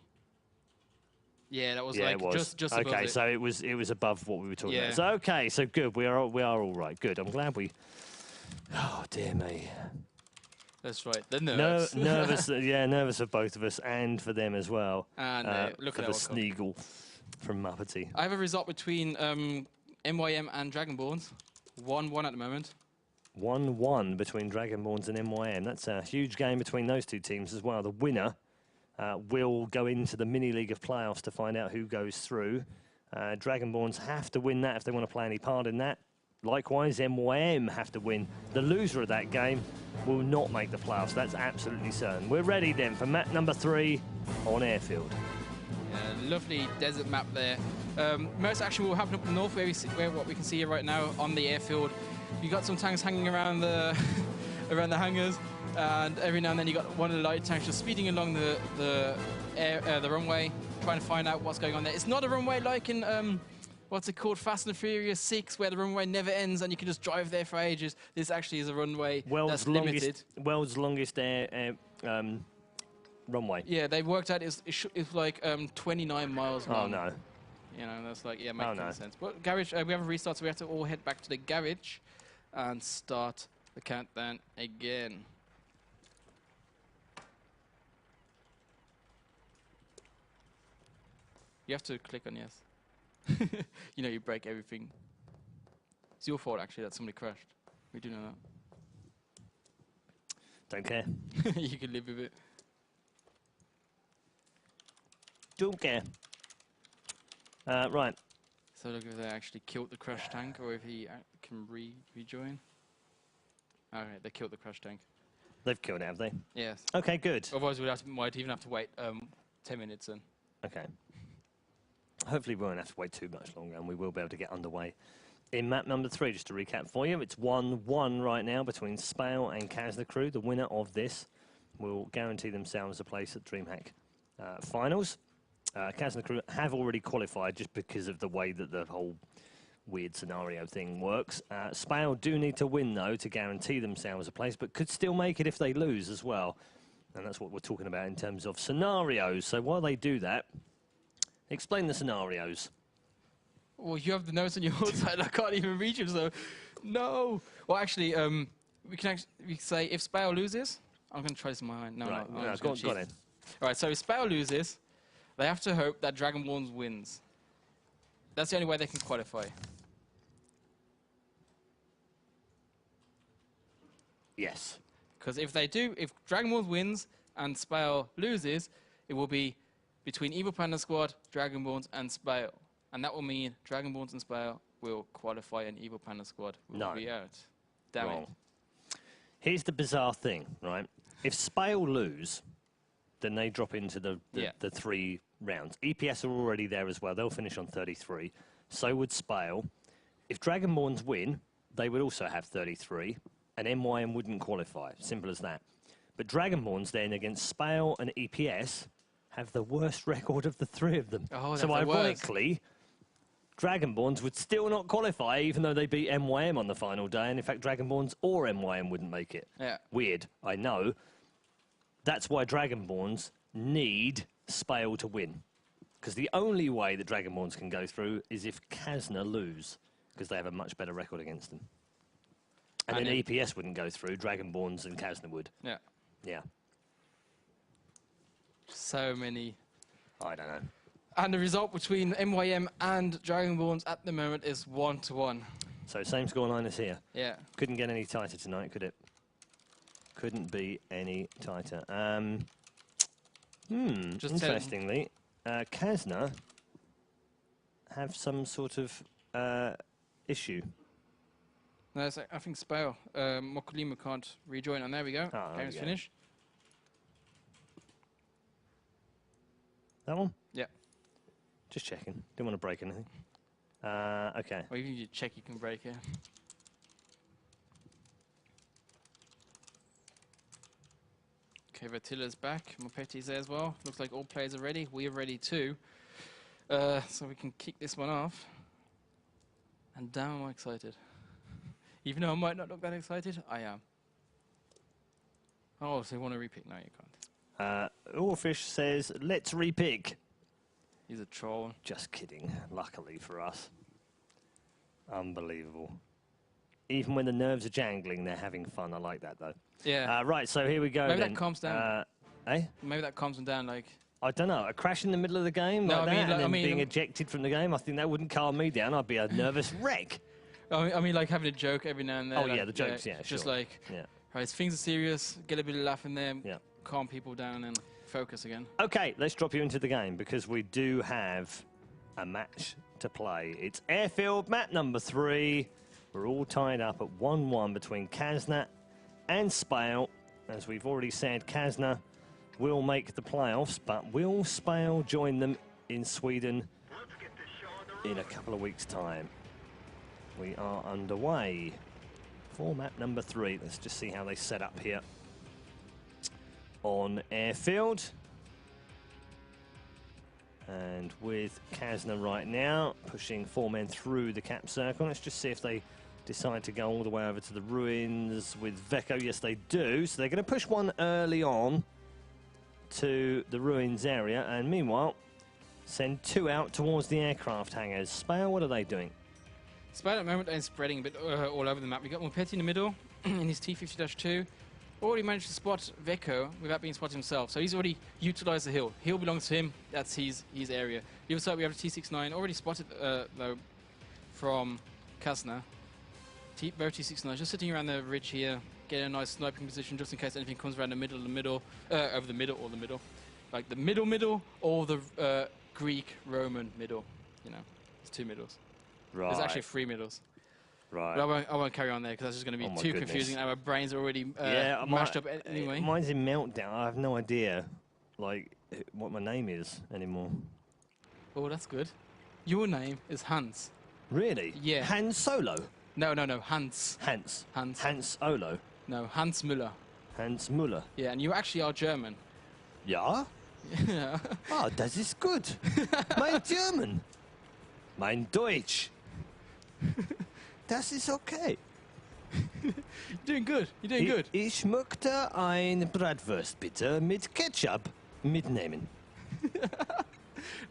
Yeah, that was just above okay, it. so it was above what we were talking Yeah. about. So okay, so good. We are all right. Good. I'm glad we. Oh dear me. That's right. The nerves. Nervous. Yeah, nervous for both of us and for them as well. And look for at the that Sneagle from Muppety. I have a result between MYM and Dragonborns. 1-1 at the moment. 1-1 between Dragonborns and MYM. That's a huge game between those two teams as well. The winner will go into the mini league of playoffs to find out who goes through. Dragonborns have to win that if they want to play any part in that. Likewise, MYM have to win. The loser of that game will not make the playoffs. That's absolutely certain. We're ready then for map number 3 on Airfield. Lovely desert map there. Most action will happen up north, where what we can see here right now on the airfield. You got some tanks hanging around the around the hangars, and every now and then you got one of the light tanks just speeding along the runway, trying to find out what's going on there. It's not a runway like in what's it called, Fast and Furious 6, where the runway never ends and you can just drive there for ages. This actually is a runway that's limited. World's longest runway. Yeah, they worked out it's like 29 miles long. Oh no. You know, that's like, yeah, makes sense. But garage, we have a restart, so we have to all head back to the garage and start the countdown again. You have to click on yes. You know, you break everything. It's your fault, actually, that somebody crashed. We do know that. Don't care. You can live with it. Don't care. Right. So look if they actually killed the crash tank or if he can rejoin. Alright, they killed the crash tank. They've killed it, have they? Yes. Okay, good. Otherwise might even have to wait 10 minutes then. Okay. Hopefully we won't have to wait too much longer and we will be able to get underway in map number 3. Just to recap for you, it's 1-1 right now between SPALE and Kazna crew. The winner of this will guarantee themselves a place at DreamHack finals. Kazna crew have already qualified just because of the way that the whole weird scenario thing works. SPALE do need to win, though, to guarantee themselves a place, but could still make it if they lose as well. And that's what we're talking about in terms of scenarios. So while they do that, explain the scenarios. Well, you have the notes on your side. I can't even reach him, so no. Well, actually, we can say if SPALE loses, I'm going to try this in my mind. No, right, no, no, go on then. All right, so if SPALE loses, they have to hope that Dragonborns wins. That's the only way they can qualify. Yes. Because if they do, if Dragonborns wins and SPALE loses, it will be between Evil Panda Squad, Dragonborns, and SPALE. And that will mean Dragonborns and SPALE will qualify and Evil Panda Squad will be out. Damn it. Here's the bizarre thing, right? If SPALE lose, then they drop into the 3 rounds. EPS are already there as well. They'll finish on 33. So would SPALE. If Dragonborns win, they would also have 33, and MYM wouldn't qualify. Simple as that. But Dragonborns then against SPALE and EPS have the worst record of the 3 of them. Oh, so ironically, Dragonborns would still not qualify, even though they beat MYM on the final day. And in fact, Dragonborns or MYM wouldn't make it. Yeah. Weird, I know. That's why Dragonborns need SPALE to win. Because the only way that Dragonborns can go through is if Kazna lose, because they have a much better record against them. And then EPS wouldn't go through, Dragonborns and Kazna would. Yeah. Yeah. So many. I don't know. And the result between MYM and Dragonborns at the moment is 1-1. So same scoreline as here. Yeah. Couldn't get any tighter tonight, could it? Couldn't be any tighter. Just interestingly, Kazna have some sort of issue. No, it's like, I think SPALE. Mokulima can't rejoin, and there we go. Game's finished. That one? Yeah. Just checking. Didn't want to break anything. Okay. Or even if you check, you can break it. Okay, Vertilla's back. Mopeti's there as well. Looks like all players are ready. We are ready too. So we can kick this one off. And damn, am I excited. Even though I might not look that excited, I am. Oh, so you want to repick? No, you can't. Orfish says, let's repick. He's a troll. Just kidding, luckily for us. Unbelievable. Even when the nerves are jangling, they're having fun. I like that, though. Yeah. Right, so here we go. Maybe then. that calms down. Eh? Maybe that calms them down, like... I don't know. A crash in the middle of the game like that, and then being ejected from the game, I think that wouldn't calm me down. I'd be a nervous wreck. I mean, like having a joke every now and then. Oh, like, yeah, the jokes, yeah, Just sure. like, yeah. Right, things are serious, get a bit of laugh in there, yeah. calm people down and focus again. Okay, let's drop you into the game because we do have a match to play. It's Airfield, map number 3. We're all tied up at 1-1 between Kazna and SPALE. As we've already said, Kazna will make the playoffs, but will SPALE join them in Sweden in a couple of weeks' time? We are underway for map number 3. Let's just see how they set up here on Airfield. And with Kazna right now, pushing 4 men through the cap circle. Let's just see if they decide to go all the way over to the ruins with Veko. Yes, they do. So they're going to push one early on to the ruins area. And meanwhile, send 2 out towards the aircraft hangars. SPALE, what are they doing? SPALE at the moment is spreading a bit all over the map. We've got Mopeti in the middle in his T50-2. Already managed to spot Veko without being spotted himself. So he's already utilised the hill. Hill belongs to him. That's his area. The other side we have a T69. Already spotted, though, from Kazna. Both T69 just sitting around the ridge here, getting a nice sniping position just in case anything comes around the middle, over the middle or the middle. Like the middle or the Greek-Roman middle. You know, it's 2 middles. Right. There's actually 3 middles. Right. But I won't carry on there because that's just going to be too confusing. Our brains are already mashed up anyway. Mine's in Meltdown. I have no idea, like, what my name is anymore. Oh, that's good. Your name is Hans. Really? Yeah. Han Solo? No, Hans. Hans. Hans. Hans Olo? No, Hans Müller. Hans Müller. Yeah, and you actually are German. Ja? Yeah. Ah, das ist gut. Mein German. Mein Deutsch. Das ist okay. You're doing good. You're doing good. Ich möchte ein Bratwurst bitte mit Ketchup mitnehmen.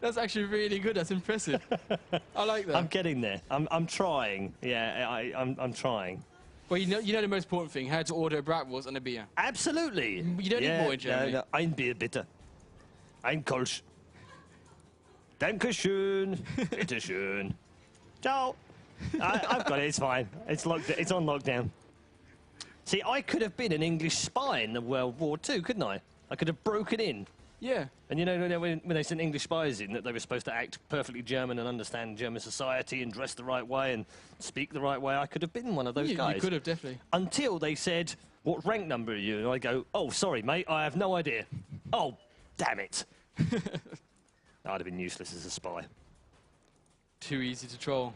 That's actually really good. That's impressive. I like that. I'm getting there. I'm trying. Yeah, I'm trying. Well, you know the most important thing: how to order a bratwurst and a beer. Absolutely. You don't need more in Germany. No, ein Bier bitte. Ein Kolsch. Dankeschön. Bitteschön. Ciao. I've got it. It's fine. It's locked. It's on lockdown. See, I could have been an English spy in the World War II, couldn't I? I could have broken in. Yeah. And you know, when they sent English spies in, that they were supposed to act perfectly German and understand German society and dress the right way and speak the right way, I could have been one of those guys. You could have, definitely. Until they said, what rank number are you? And I go, oh, sorry, mate, I have no idea. Oh, damn it. I'd have been useless as a spy. Too easy to troll.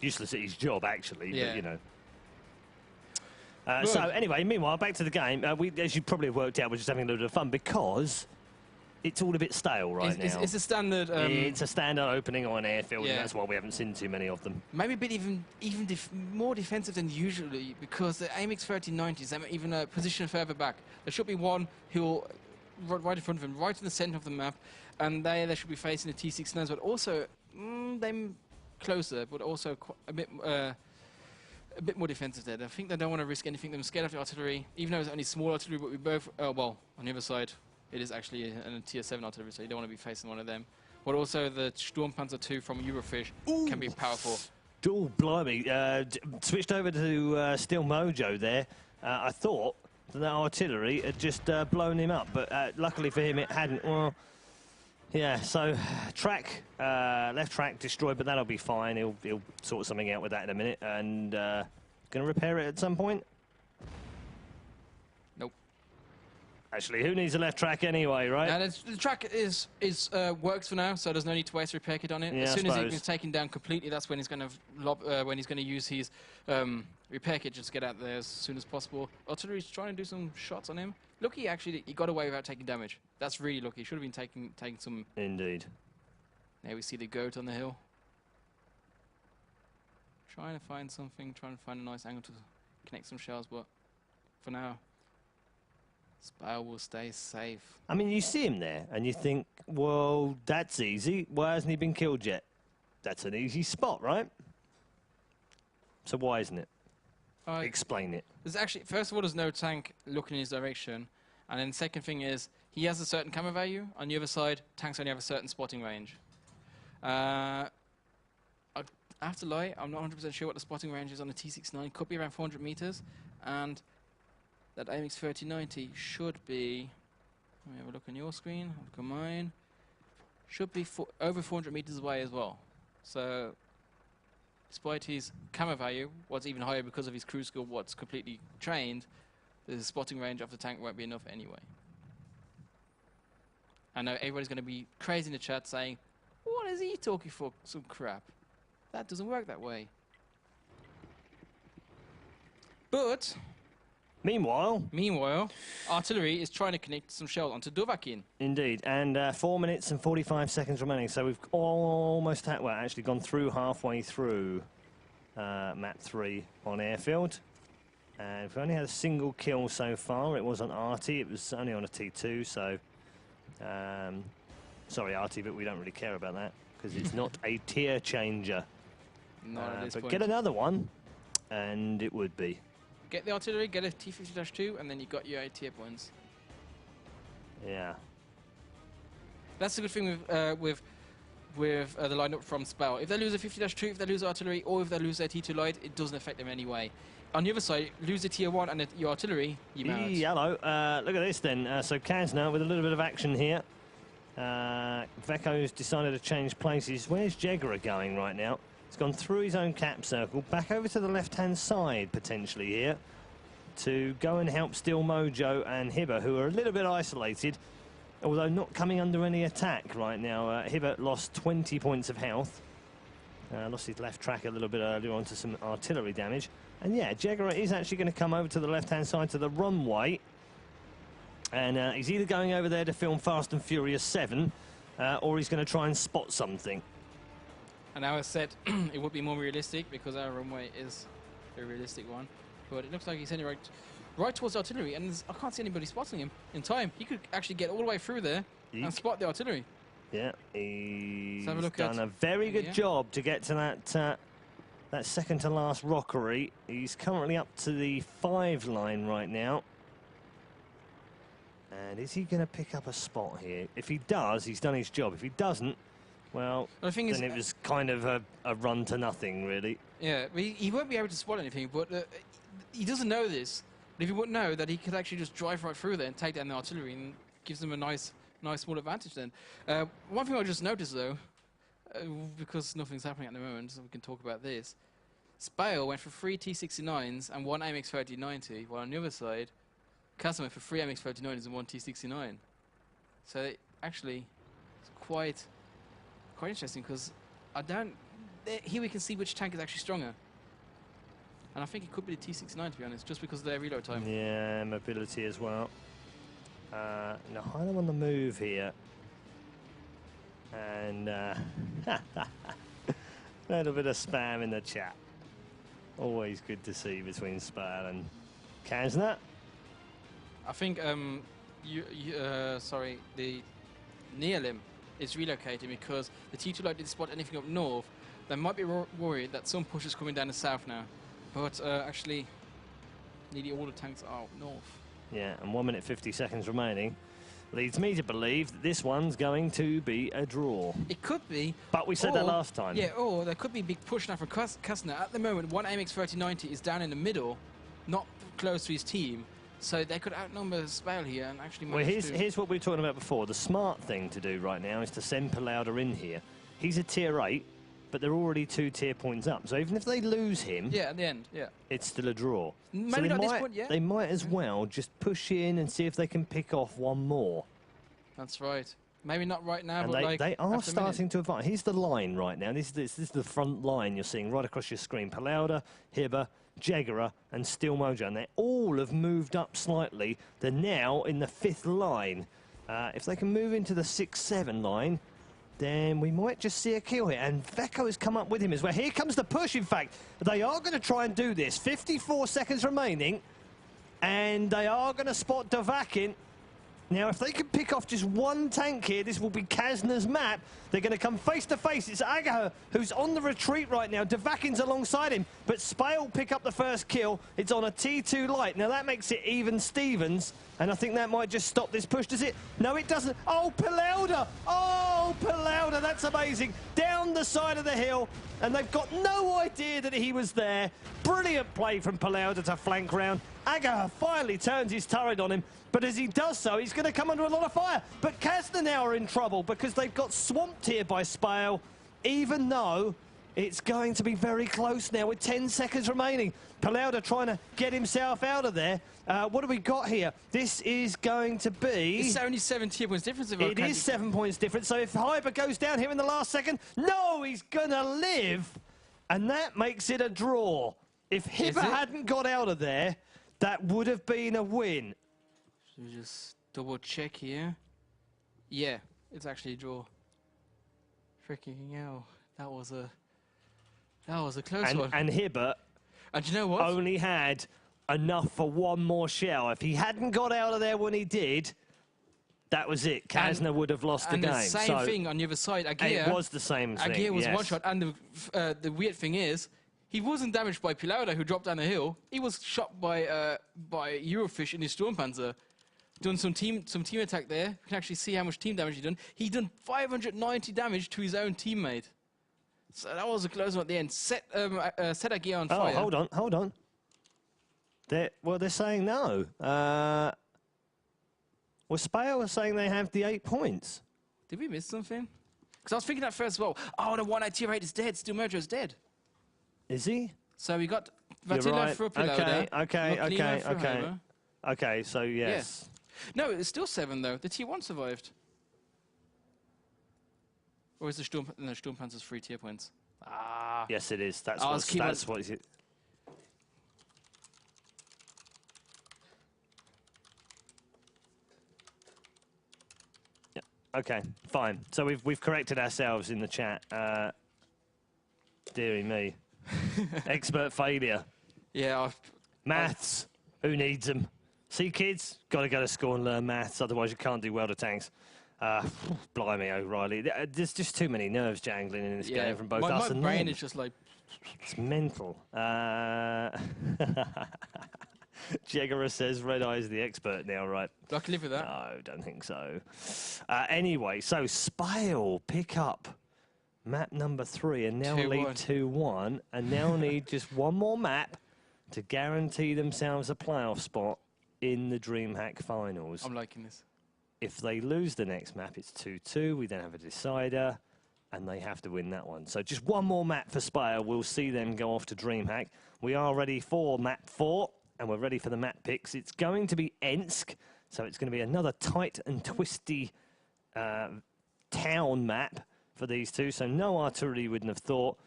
Useless at his job, actually, yeah. But, you know. So anyway, meanwhile, back to the game. As you probably have worked out, we're just having a little bit of fun because it's all a bit stale right now. It's a standard. It's a standard opening on Airfield, yeah. and that's why we haven't seen too many of them. Maybe a bit even more defensive than usually because the AMX 3090s, they're even a position further back. There should be one who'll right in front of him, right in the center of the map, and they should be facing the T69s, but also them closer, but also a bit more defensive there. I think they don't want to risk anything. They're scared of the artillery, even though it's only small artillery, but we both, well, on the other side, it is actually a tier 7 artillery, so you don't want to be facing one of them. But also the Sturmpanzer 2 from Eurofish can be powerful. Oh, blimey. Switched over to Steel Mojo there. I thought that artillery had just blown him up, but luckily for him it hadn't. Well, yeah, so left track destroyed, but that'll be fine. He'll sort something out with that in a minute. And going to repair it at some point? Nope. Actually, who needs a left track anyway, right? Now, the track is works for now, so there's no need to waste a repair kit on it. Yeah, as soon as it gets taken down completely, that's when he's going to use his repair kit just to get out there as soon as possible. Artillery's trying to do some shots on him. Lucky, actually, he got away without taking damage. That's really lucky. Should have been taking some... Indeed. There we see the goat on the hill. Trying to find something, trying to find a nice angle to connect some shells, but for now, SPALE will stay safe. I mean, you see him there, and you think, well, that's easy. Why hasn't he been killed yet? That's an easy spot, right? So why isn't it? Explain it. There's actually, first of all, there's no tank looking in his direction. And then the second thing is, he has a certain camera value. On the other side, tanks only have a certain spotting range. I have to lie, I'm not 100% sure what the spotting range is on the T69. Could be around 400 meters. And that AMX 3090 should be, let me have a look on your screen, look on mine, should be over 400 meters away as well. So, despite his camera value, what's even higher because of his crew skill, what's completely trained, the spotting range of the tank won't be enough anyway. I know everybody's going to be crazy in the chat saying, what is he talking for? Some crap. That doesn't work that way. But, Meanwhile, artillery is trying to connect some shells onto Dovahkiin. Indeed, and 4 minutes and 45 seconds remaining, so we've almost actually gone through halfway through map 3 on Airfield. And we've only had a single kill so far. It was on Arty, it was only on a T2, so... sorry, Arty, but we don't really care about that, because it's not a tier changer. Not at this but point. get another one, and it would be. Get the artillery, get a T50-2, and then you got your 8 tier points. Yeah. That's the good thing with the lineup from SPALE. If they lose a 50-2, if they lose artillery, or if they lose their T2 light, it doesn't affect them anyway. On the other side, lose the tier 1 and your artillery, you're out. Hello. Look at this then. So Kazna with a little bit of action here. Veko's decided to change places. Where's Jegera going right now? He's gone through his own cap circle, back over to the left-hand side, potentially here, to go and help Steel Mojo and Hibber, who are a little bit isolated, although not coming under any attack right now. Hibber lost 20 points of health. Lost his left track a little bit earlier on to some artillery damage. And yeah, Jegera is actually going to come over to the left-hand side to the runway. And he's either going over there to film Fast and Furious 7, or he's going to try and spot something. And now I said it would be more realistic because our runway is a realistic one. But it looks like he's heading right towards artillery, and I can't see anybody spotting him in time. He could actually get all the way through there and spot the artillery. Yeah, he's have a look done at a very good job to get to that second to last rockery. He's currently up to the 5 line right now. And is he going to pick up a spot here? If he does, he's done his job. If he doesn't, well, then it was kind of a run to nothing, really. Yeah, he won't be able to spot anything, but he doesn't know this. But if he wouldn't know that he could actually just drive right through there and take down the artillery, and gives them a nice small advantage then. One thing I just noticed, though, because nothing's happening at the moment, so we can talk about this. SPALE went for 3 T69s and 1 AMX 3090, while on the other side, Kazna went for 3 AMX 3090s and 1 T69. So actually, it's quite interesting, because here we can see which tank is actually stronger. And I think it could be the T69, to be honest, just because of their reload time. Yeah, mobility as well. Naheim on the move here. And a little bit of spam in the chat. Always good to see between SPALE and Kazna. I think the Neolim is relocating because the T2 light didn't spot anything up north. They might be worried that some push is coming down the south now. But actually, nearly all the tanks are up north. Yeah, and 1 minute 50 seconds remaining. Leads me to believe that this one's going to be a draw. It could be. But we said that last time. Yeah, or there could be a big push now from Kazna. At the moment, 1 AMX 3090 is down in the middle, not close to his team. So they could outnumber SPALE here and actually manage to... Here's what we were talking about before. The smart thing to do right now is to send Prokhorovka in here. He's a tier 8, but they're already 2 tier points up. So even if they lose him... Yeah, at the end, yeah. It's still a draw. Maybe so not at this point, yeah. They might as well just push in and see if they can pick off one more. That's right. Maybe not right now, and but they are starting to advance. Here's the line right now. This is the front line you're seeing right across your screen. Prokhorovka, Hibber, Jegera and Steel Mojo, and they all have moved up slightly. They're now in the 5th line. If they can move into the 6-7 line, then we might just see a kill here. And Veko has come up with him as well. Here comes the push, in fact. They are going to try and do this. 54 seconds remaining, and they are going to spot Davakin. Now, if they can pick off just one tank here, this will be Kazna's map. They're going to come face to face. It's Agaha who's on the retreat right now. Davakin's alongside him, but SPALE pick up the first kill. It's on a T2 light. Now, that makes it even Stevens, and I think that might just stop this push. Does it? No, it doesn't. Oh, Prokhorovka! Oh, Prokhorovka, that's amazing. Down the side of the hill, and they've got no idea that he was there. Brilliant play from Prokhorovka to flank round. Agaha finally turns his turret on him, but as he does so, he's going to come under a lot of fire. But Kazna now are in trouble because they've got swamped here by SPALE, even though it's going to be very close now with 10 seconds remaining. Prokhorovka trying to get himself out of there. What have we got here? This is going to be... It's only 7 tier points difference. It is 7 points difference. So if Hyper goes down here in the last second, no, he's going to live. And that makes it a draw. If Hibber hadn't got out of there, that would have been a win. Should we just double check here? Yeah, it's actually a draw. Freaking hell, that was a close one. And Hibber, and you know what? Only had enough for one more shell. If he hadn't got out of there when he did, that was it. Kazna would have lost the game. And the same thing on the other side. Agia, it was the same thing. Agia was one shot, and the weird thing is, he wasn't damaged by Prokhorovka, who dropped down the hill. He was shot by Eurofish in his Sturmpanzer. Done some team attack there. You can actually see how much team damage he done. He done 590 damage to his own teammate. So that was a close one at the end. Set Agia on fire. Oh, hold on. They're saying no. Well, SPALE was saying they have the 8 points. Did we miss something? Because I was thinking that first as well. Oh, the 1 tier 8 is dead. Steel Mojo's dead. Is he? So we got Vatila for Prokhorovka. Okay. Okay, so yes. No, it's still 7 though. The tier 1 survived. Or is the Sturmpanzer's 3 tier points? Ah. Yes, it is. That's what is it. Yeah. Okay, fine. So we've corrected ourselves in the chat. Deary me. Expert failure. Yeah. Maths. Who needs them? See, kids, got to go to school and learn maths, otherwise you can't do well to tanks. Blimey, O'Reilly. There's just too many nerves jangling in this game from both us and my brain them. is just like... It's mental. Jegara says Red Eye's the expert now, right? I can live with that. No, don't think so. Anyway, so SPALE pick up map number 3 and now lead 2-1 and now need just one more map to guarantee themselves a playoff spot in the DreamHack finals. I'm liking this. If they lose the next map, it's 2-2. We then have a decider, and they have to win that one. So just one more map for SPALE. We'll see them go off to DreamHack. We are ready for map 4, and we're ready for the map picks. It's going to be Ensk, so it's going to be another tight and twisty town map for these two. So no artillery, you wouldn't have thought.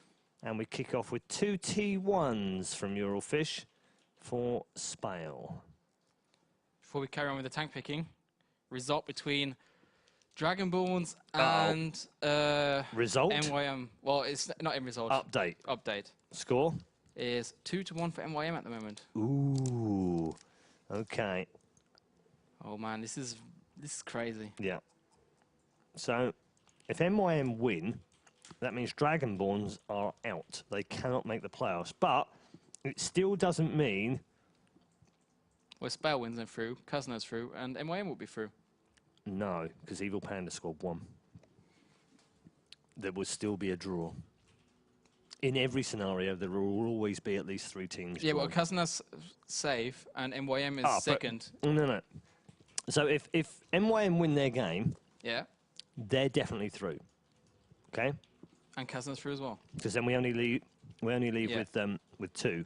And we kick off with 2 T1s from Euralfish for SPALE. Before we carry on with the tank picking, result between Dragonborns and result? MYM. Well, it's not in result. Update. Update. Score? Is 2-1 for MYM at the moment. Ooh. Okay. Oh man, this is crazy. Yeah. So, if MYM win, that means Dragonborns are out. They cannot make the playoffs. But it still doesn't mean... Well, SPALE wins them through, Kazna's through, and MYM will be through. No, because Evil Panda scored 1. There will still be a draw. In every scenario, there will always be at least 3 teams. Yeah, well, Kazna's safe, and MYM is second. No. So if MYM win their game, yeah, they're definitely through. Okay. And Kazna's through as well. Because then we only leave with 2.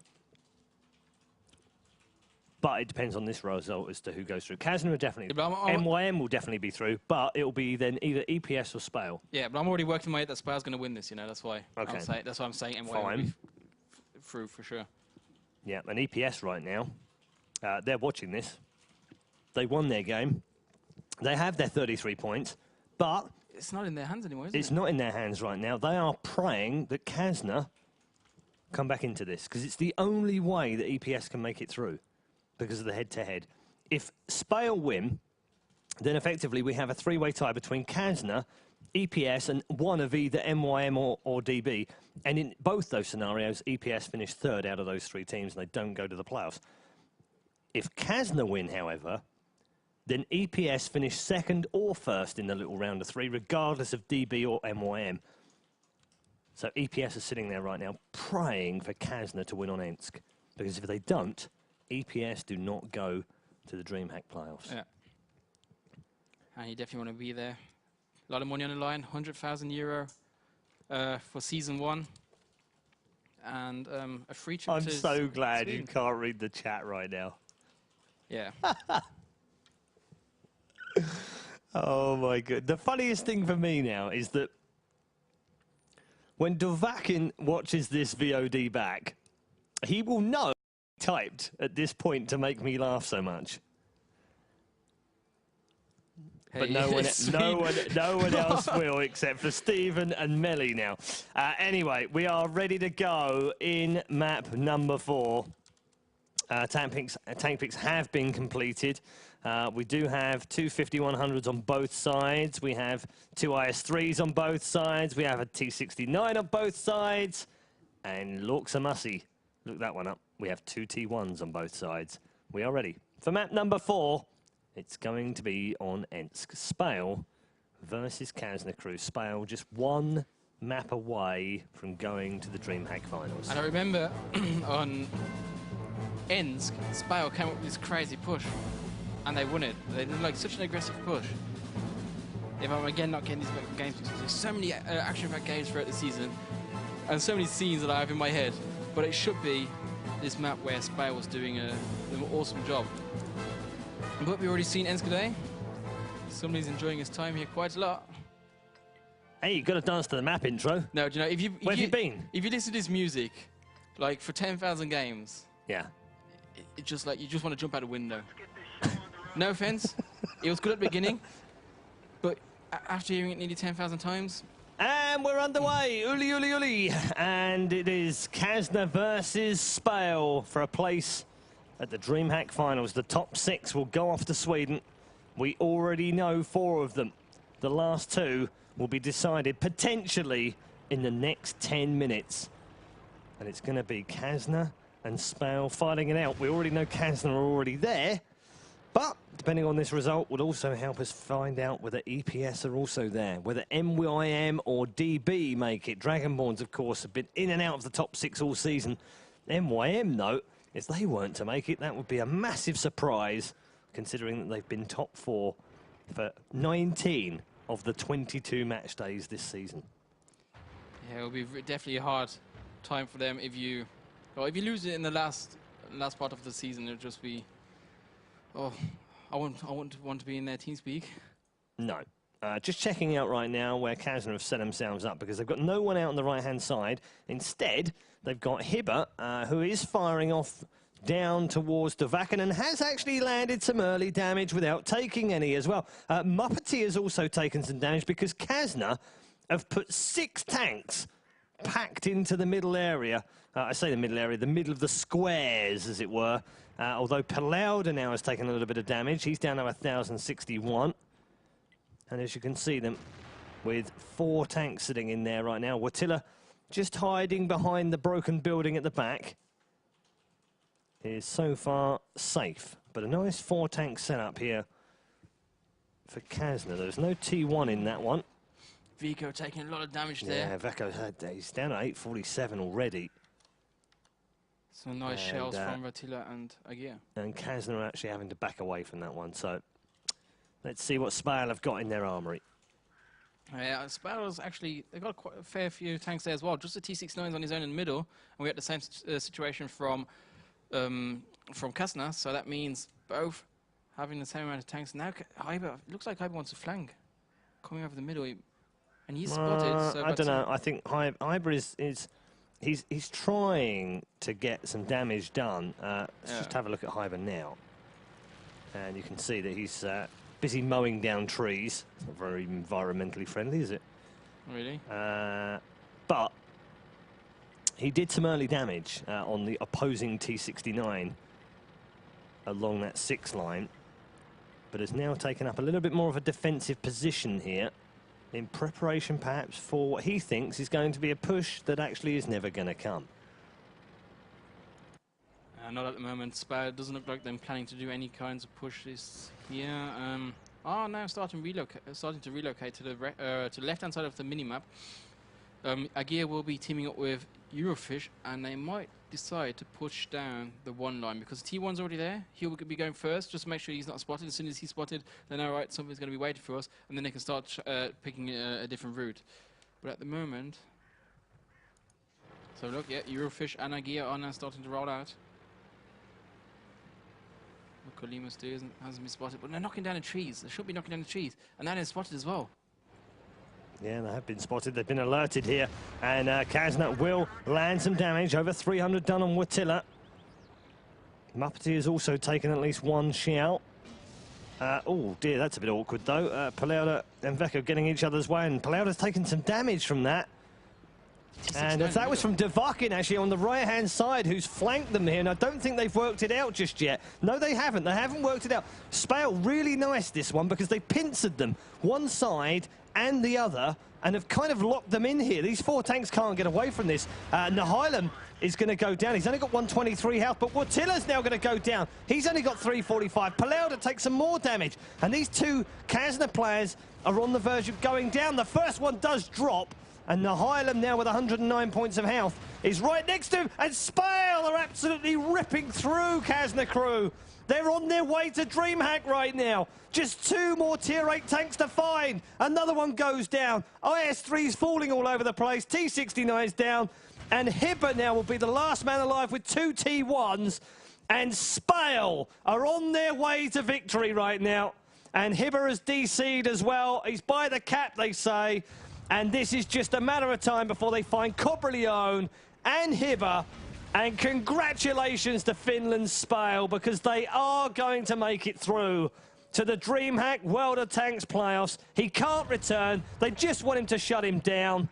But it depends on this result as to who goes through. Kazna will definitely... MYM will definitely be through, but it will be then either EPS or SPALE. Yeah, but I'm already working my way that SPALE's going to win this, you know, that's why. Okay. That's why I'm saying MYM will be through for sure. Yeah, and EPS right now, they're watching this. They won their game. They have their 33 points, but... It's not in their hands anymore, is it? It's not in their hands right now. They are praying that Kazna come back into this, because it's the only way that EPS can make it through. Because of the head-to-head. If SPALE win, then effectively we have a 3-way tie between Kazna, EPS, and one of either MYM or DB. And in both those scenarios, EPS finish 3rd out of those 3 teams, and they don't go to the playoffs. If Kazna win, however, then EPS finish 2nd or 1st in the little round of 3, regardless of DB or MYM. So EPS is sitting there right now praying for Kazna to win on Ensk. Because if they don't, EPS do not go to the DreamHack playoffs. Yeah. And you definitely want to be there. A lot of money on the line, €100,000 for season 1. And a free trip I'm to so glad Sweden. you can't read the chat right now. Yeah. Oh my god. The funniest thing for me now is that when Dovakin watches this VOD back, he will know typed at this point to make me laugh so much. Hey, but no one else will except for Stephen and Melly now. Anyway, we are ready to go in map number 4. Tank picks have been completed. We do have 2 5100s on both sides. We have 2 IS3s on both sides. We have a T69 on both sides. And looks a mussy. Look that one up. We have 2 T1s on both sides. We are ready. For map number 4, it's going to be on Ensk. SPALE versus Kazna crew. SPALE just 1 map away from going to the DreamHack finals. And I remember on Ensk, SPALE came up with this crazy push. And they won it. They did like such an aggressive push. If I'm again not getting these games, because there's so many action-packed games throughout the season. And so many scenes that I have in my head. But it should be this map where SPALE was doing an awesome job. But we've already seen Ensk today. Somebody's enjoying his time here quite a lot. Hey, you got to dance to the map intro. No, do you know, Where have you been? If you listen to this music, like for 10,000 games, yeah, it just like you just want to jump out a window. No offense, it was good at the beginning, but after hearing it nearly 10,000 times. And we're underway. Uli, uli, uli. And it is Kazna versus SPALE for a place at the DreamHack finals. The top 6 will go off to Sweden. We already know 4 of them. The last two will be decided potentially in the next 10 minutes. And it's going to be Kazna and SPALE fighting it out. We already know Kazna are already there, but depending on this result would also help us find out whether EPS are also there, whether MYM or DB make it. Dragonborns, of course, have been in and out of the top 6 all season. MYM, though, if they weren't to make it, that would be a massive surprise, considering that they've been top 4 for 19 of the 22 match days this season. Yeah, it'll be definitely a hard time for them if you lose it in the last part of the season. It'll just be, oh, I wouldn't want to be in their team speak. No. Just checking out right now where Kazna have set themselves up, because they've got no one out on the right-hand side. Instead, they've got Hibber, who is firing off down towards Davakin and has actually landed some early damage without taking any as well. Muppety has also taken some damage because Kazna have put 6 tanks packed into the middle area. I say the middle area, the middle of the squares, as it were. Although Palauda now has taken a little bit of damage. He's down to 1,061. And as you can see them, with 4 tanks sitting in there right now. Watilla just hiding behind the broken building at the back. Is so far safe. But a nice 4-tank setup here for Kazna. There's no T1 in that one. Vico taking a lot of damage there. Yeah, Vico's he's down at 847 already. Some nice shells from Watilla and Agia. And Kazna are actually having to back away from that one. So let's see what SPALE have got in their armory. Yeah, SPALE's actually, they've got quite a fair few tanks there as well. Just the T69's on his own in the middle. And we had the same situation from Kazna. So that means both having the same amount of tanks. Now, Hyber, looks like Hyber wants to flank. Coming over the middle. And he's spotted. So I don't know. I think Hyber he's trying to get some damage done. Let's just have a look at Hyber now. And you can see that he's busy mowing down trees. It's not very environmentally friendly, is it? Really? But he did some early damage on the opposing T69 along that 6 line, but has now taken up a little bit more of a defensive position here in preparation perhaps for what he thinks is going to be a push that actually is never going to come. Not at the moment. SPALE doesn't look like they're planning to do any kinds of pushes here. Now starting to relocate to the left-hand side of the minimap. Agia will be teaming up with Eurofish, and they might decide to push down the 1 line because T1's already there. He'll be going first, just to make sure he's not spotted. As soon as he's spotted, then all right, something's going to be waiting for us, and then they can start picking a different route. But at the moment, so look, yeah, Eurofish and Agia are now starting to roll out. Look, Kolimus too hasn't been spotted, but they're knocking down the trees. They should be knocking down the trees, and now they're spotted as well. Yeah, they have been spotted. They've been alerted here. And Kazna will land some damage. Over 300 done on Watilla. Muppety has also taken at least 1 shout. Oh, dear, that's a bit awkward, though. Palauda and Veko getting each other's way. And Palauda's taken some damage from that. And that was from Davakin, actually, on the right-hand side, who's flanked them here. And I don't think they've worked it out just yet. No, they haven't. They haven't worked it out. SPALE, really nice, this one, because they pincered them one side and the other, and have kind of locked them in here. These 4 tanks can't get away from this. Nihilem is going to go down. He's only got 123 health, but Watilla's now going to go down. He's only got 345. Palauda takes some more damage, and these 2 Kazna players are on the verge of going down. The first one does drop, and Nihilem now with 109 points of health is right next to him, and SPALE are absolutely ripping through Kazna crew. They're on their way to DreamHack right now. Just 2 more tier 8 tanks to find. Another one goes down. IS-3's falling all over the place. T-69's down. And Hibber now will be the last man alive with 2 T1s. And SPALE are on their way to victory right now. And Hibber has DC'd as well. He's by the cap, they say. And this is just a matter of time before they find Cobreleone and Hibber. And congratulations to Finland's SPALE, because they are going to make it through to the DreamHack World of Tanks playoffs. He can't return. They just want him to shut him down.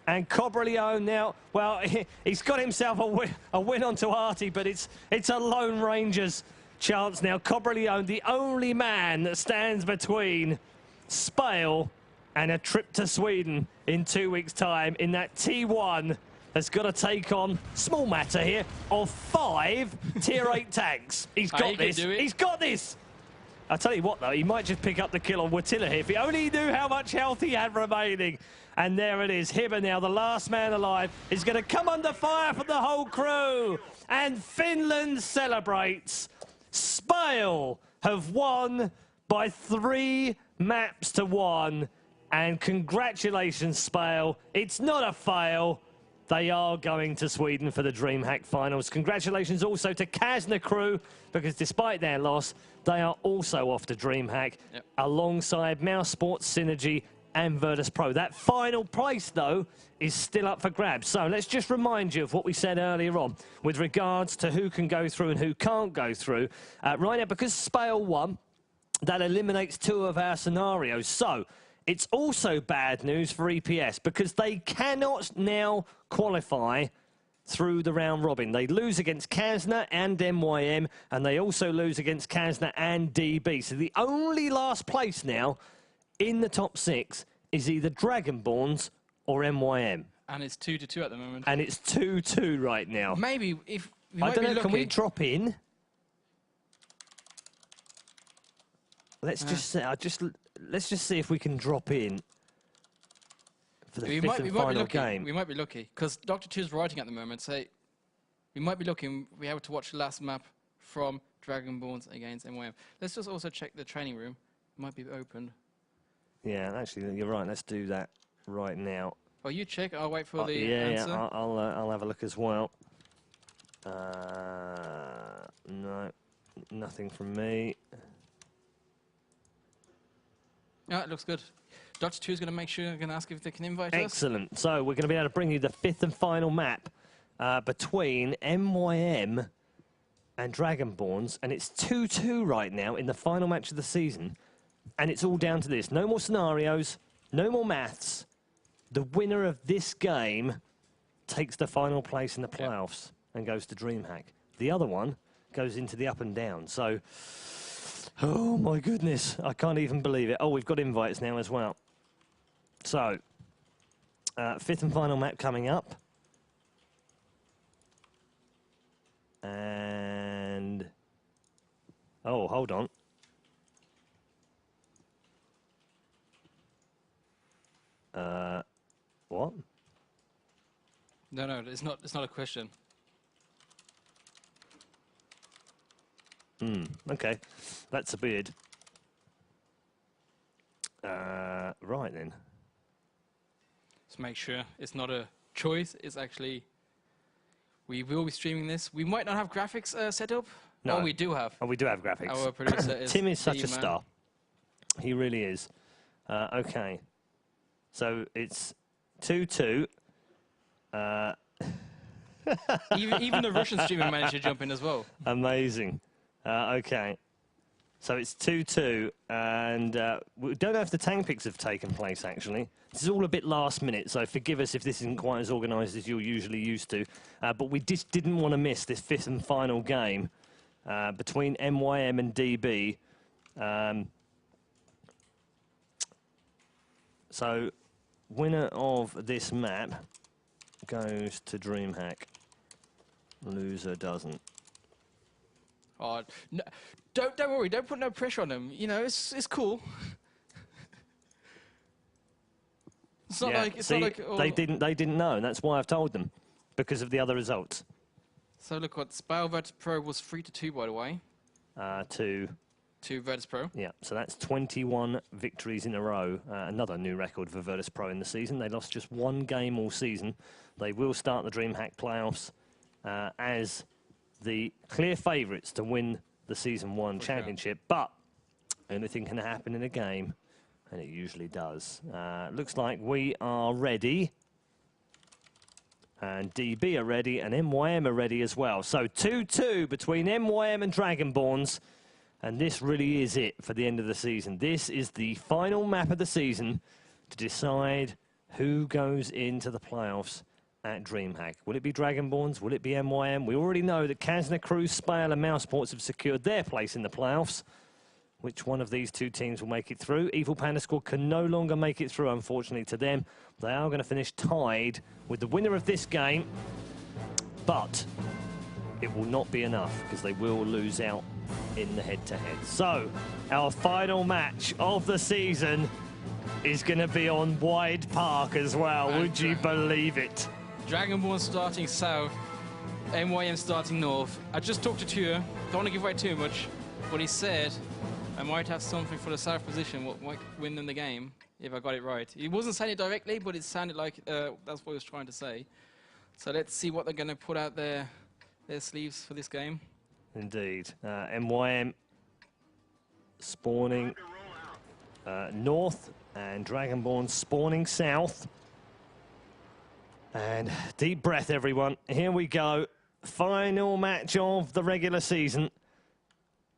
And Cobreleone now, well, he's got himself a win onto Artie, but it's a Lone Ranger's chance now. Cobreleone, the only man that stands between SPALE, and a trip to Sweden in 2 weeks' time in that T1 has got to take on, small matter here, of 5 Tier 8 tanks. He's got this. He's got this. I'll tell you what, though, he might just pick up the kill on Watilla here if he only knew how much health he had remaining. And there it is. Hibber now, the last man alive, is going to come under fire from the whole crew. And Finland celebrates. SPALE have won by 3 maps to 1. And congratulations, SPALE. It's not a fail. They are going to Sweden for the DreamHack finals. Congratulations also to Kazna crew, because despite their loss, they are also off to DreamHack alongside Mouse Sports, Synergy, and Virtus Pro. That final prize, though, is still up for grabs. So let's just remind you of what we said earlier on with regards to who can go through and who can't go through. Right now, because SPALE won, that eliminates 2 of our scenarios. So it's also bad news for EPS because they cannot now qualify through the round robin. They lose against Kazna and MYM, and they also lose against Kazna and DB. So the only last place now in the top 6 is either Dragonborns or MYM. And it's 2-2 at the moment. And it's 2-2 right now. Maybe if we I might don't be know, lucky. can we drop in? Let's let's just see if we can drop in for the fifth and final game. We might be lucky because Dr. 2 is writing at the moment. So we might be lucky and be able to watch the last map from Dragonborns against MYM. Let's just also check the training room. It might be open. Yeah, actually, you're right. Let's do that right now. Oh, you check. I'll wait for the answer. Yeah, I'll have a look as well. No, nothing from me. Yeah, it looks good. Dr. 2 is going to make sure, going to ask if they can invite us. Excellent. So we're going to be able to bring you the 5th and final map between MYM and Dragonborns, and it's 2-2 right now in the final match of the season, and it's all down to this. No more scenarios, no more maths. The winner of this game takes the final place in the playoffs and goes to DreamHack. The other one goes into the up and down. So, oh my goodness, I can't even believe it. Oh, we've got invites now as well. So, 5th and final map coming up. And, oh, hold on. What? No, it's not a question. Okay, that's a beard. Right then. Let's make sure it's not a choice. It's actually, we will be streaming this. We might not have graphics set up. No, we do have. Oh, we do have graphics. Our producer is Tim is such a man. star. He really is. Okay, so it's 2-2. even the Russian streamer managed to jump in as well. Amazing. Okay. So it's 2-2, and we don't know if the tank picks have taken place, actually. This is all a bit last minute, so forgive us if this isn't quite as organised as you're usually used to. But we just didn't want to miss this 5th and final game between MYM and DB. So, winner of this map goes to DreamHack. Loser doesn't. Oh, no, don't worry. Don't put no pressure on them. You know, it's cool. It's not like it's not like they didn't know, and that's why I've told them, because of the other results. So look, what SPALE Virtus Pro was 3-2, by the way. To Virtus Pro. Yeah, so that's 21 victories in a row. Another new record for Virtus Pro in the season. They lost just 1 game all season. They will start the DreamHack playoffs as the clear favourites to win the Season 1 championship. But anything can happen in a game, and it usually does. Looks like we are ready. And DB are ready, and MYM are ready as well. So 2-2 between MYM and Dragonborns. And this really is it for the end of the season. This is the final map of the season to decide who goes into the playoffs at DreamHack. Will it be Dragonborns? Will it be MYM? We already know that Kazna, Crew, SPALE and Mouse Sports have secured their place in the playoffs. which one of these two teams will make it through. Evil Panda Squad can no longer make it through, unfortunately, to them. They are going to finish tied with the winner of this game, but it will not be enough because they will lose out in the head-to-head. So, our final match of the season is going to be on Wide Park as well. Would you believe it? Dragonborn starting south, MYM starting north. I just talked to Tua, don't want to give away too much, but he said I might have something for the south position, what might win them the game, if I got it right. He wasn't saying it directly, but it sounded like that's what he was trying to say. So let's see what they're going to put out their sleeves for this game. Indeed. MYM spawning north and Dragonborn spawning south. And deep breath, everyone. Here we go. Final match of the regular season.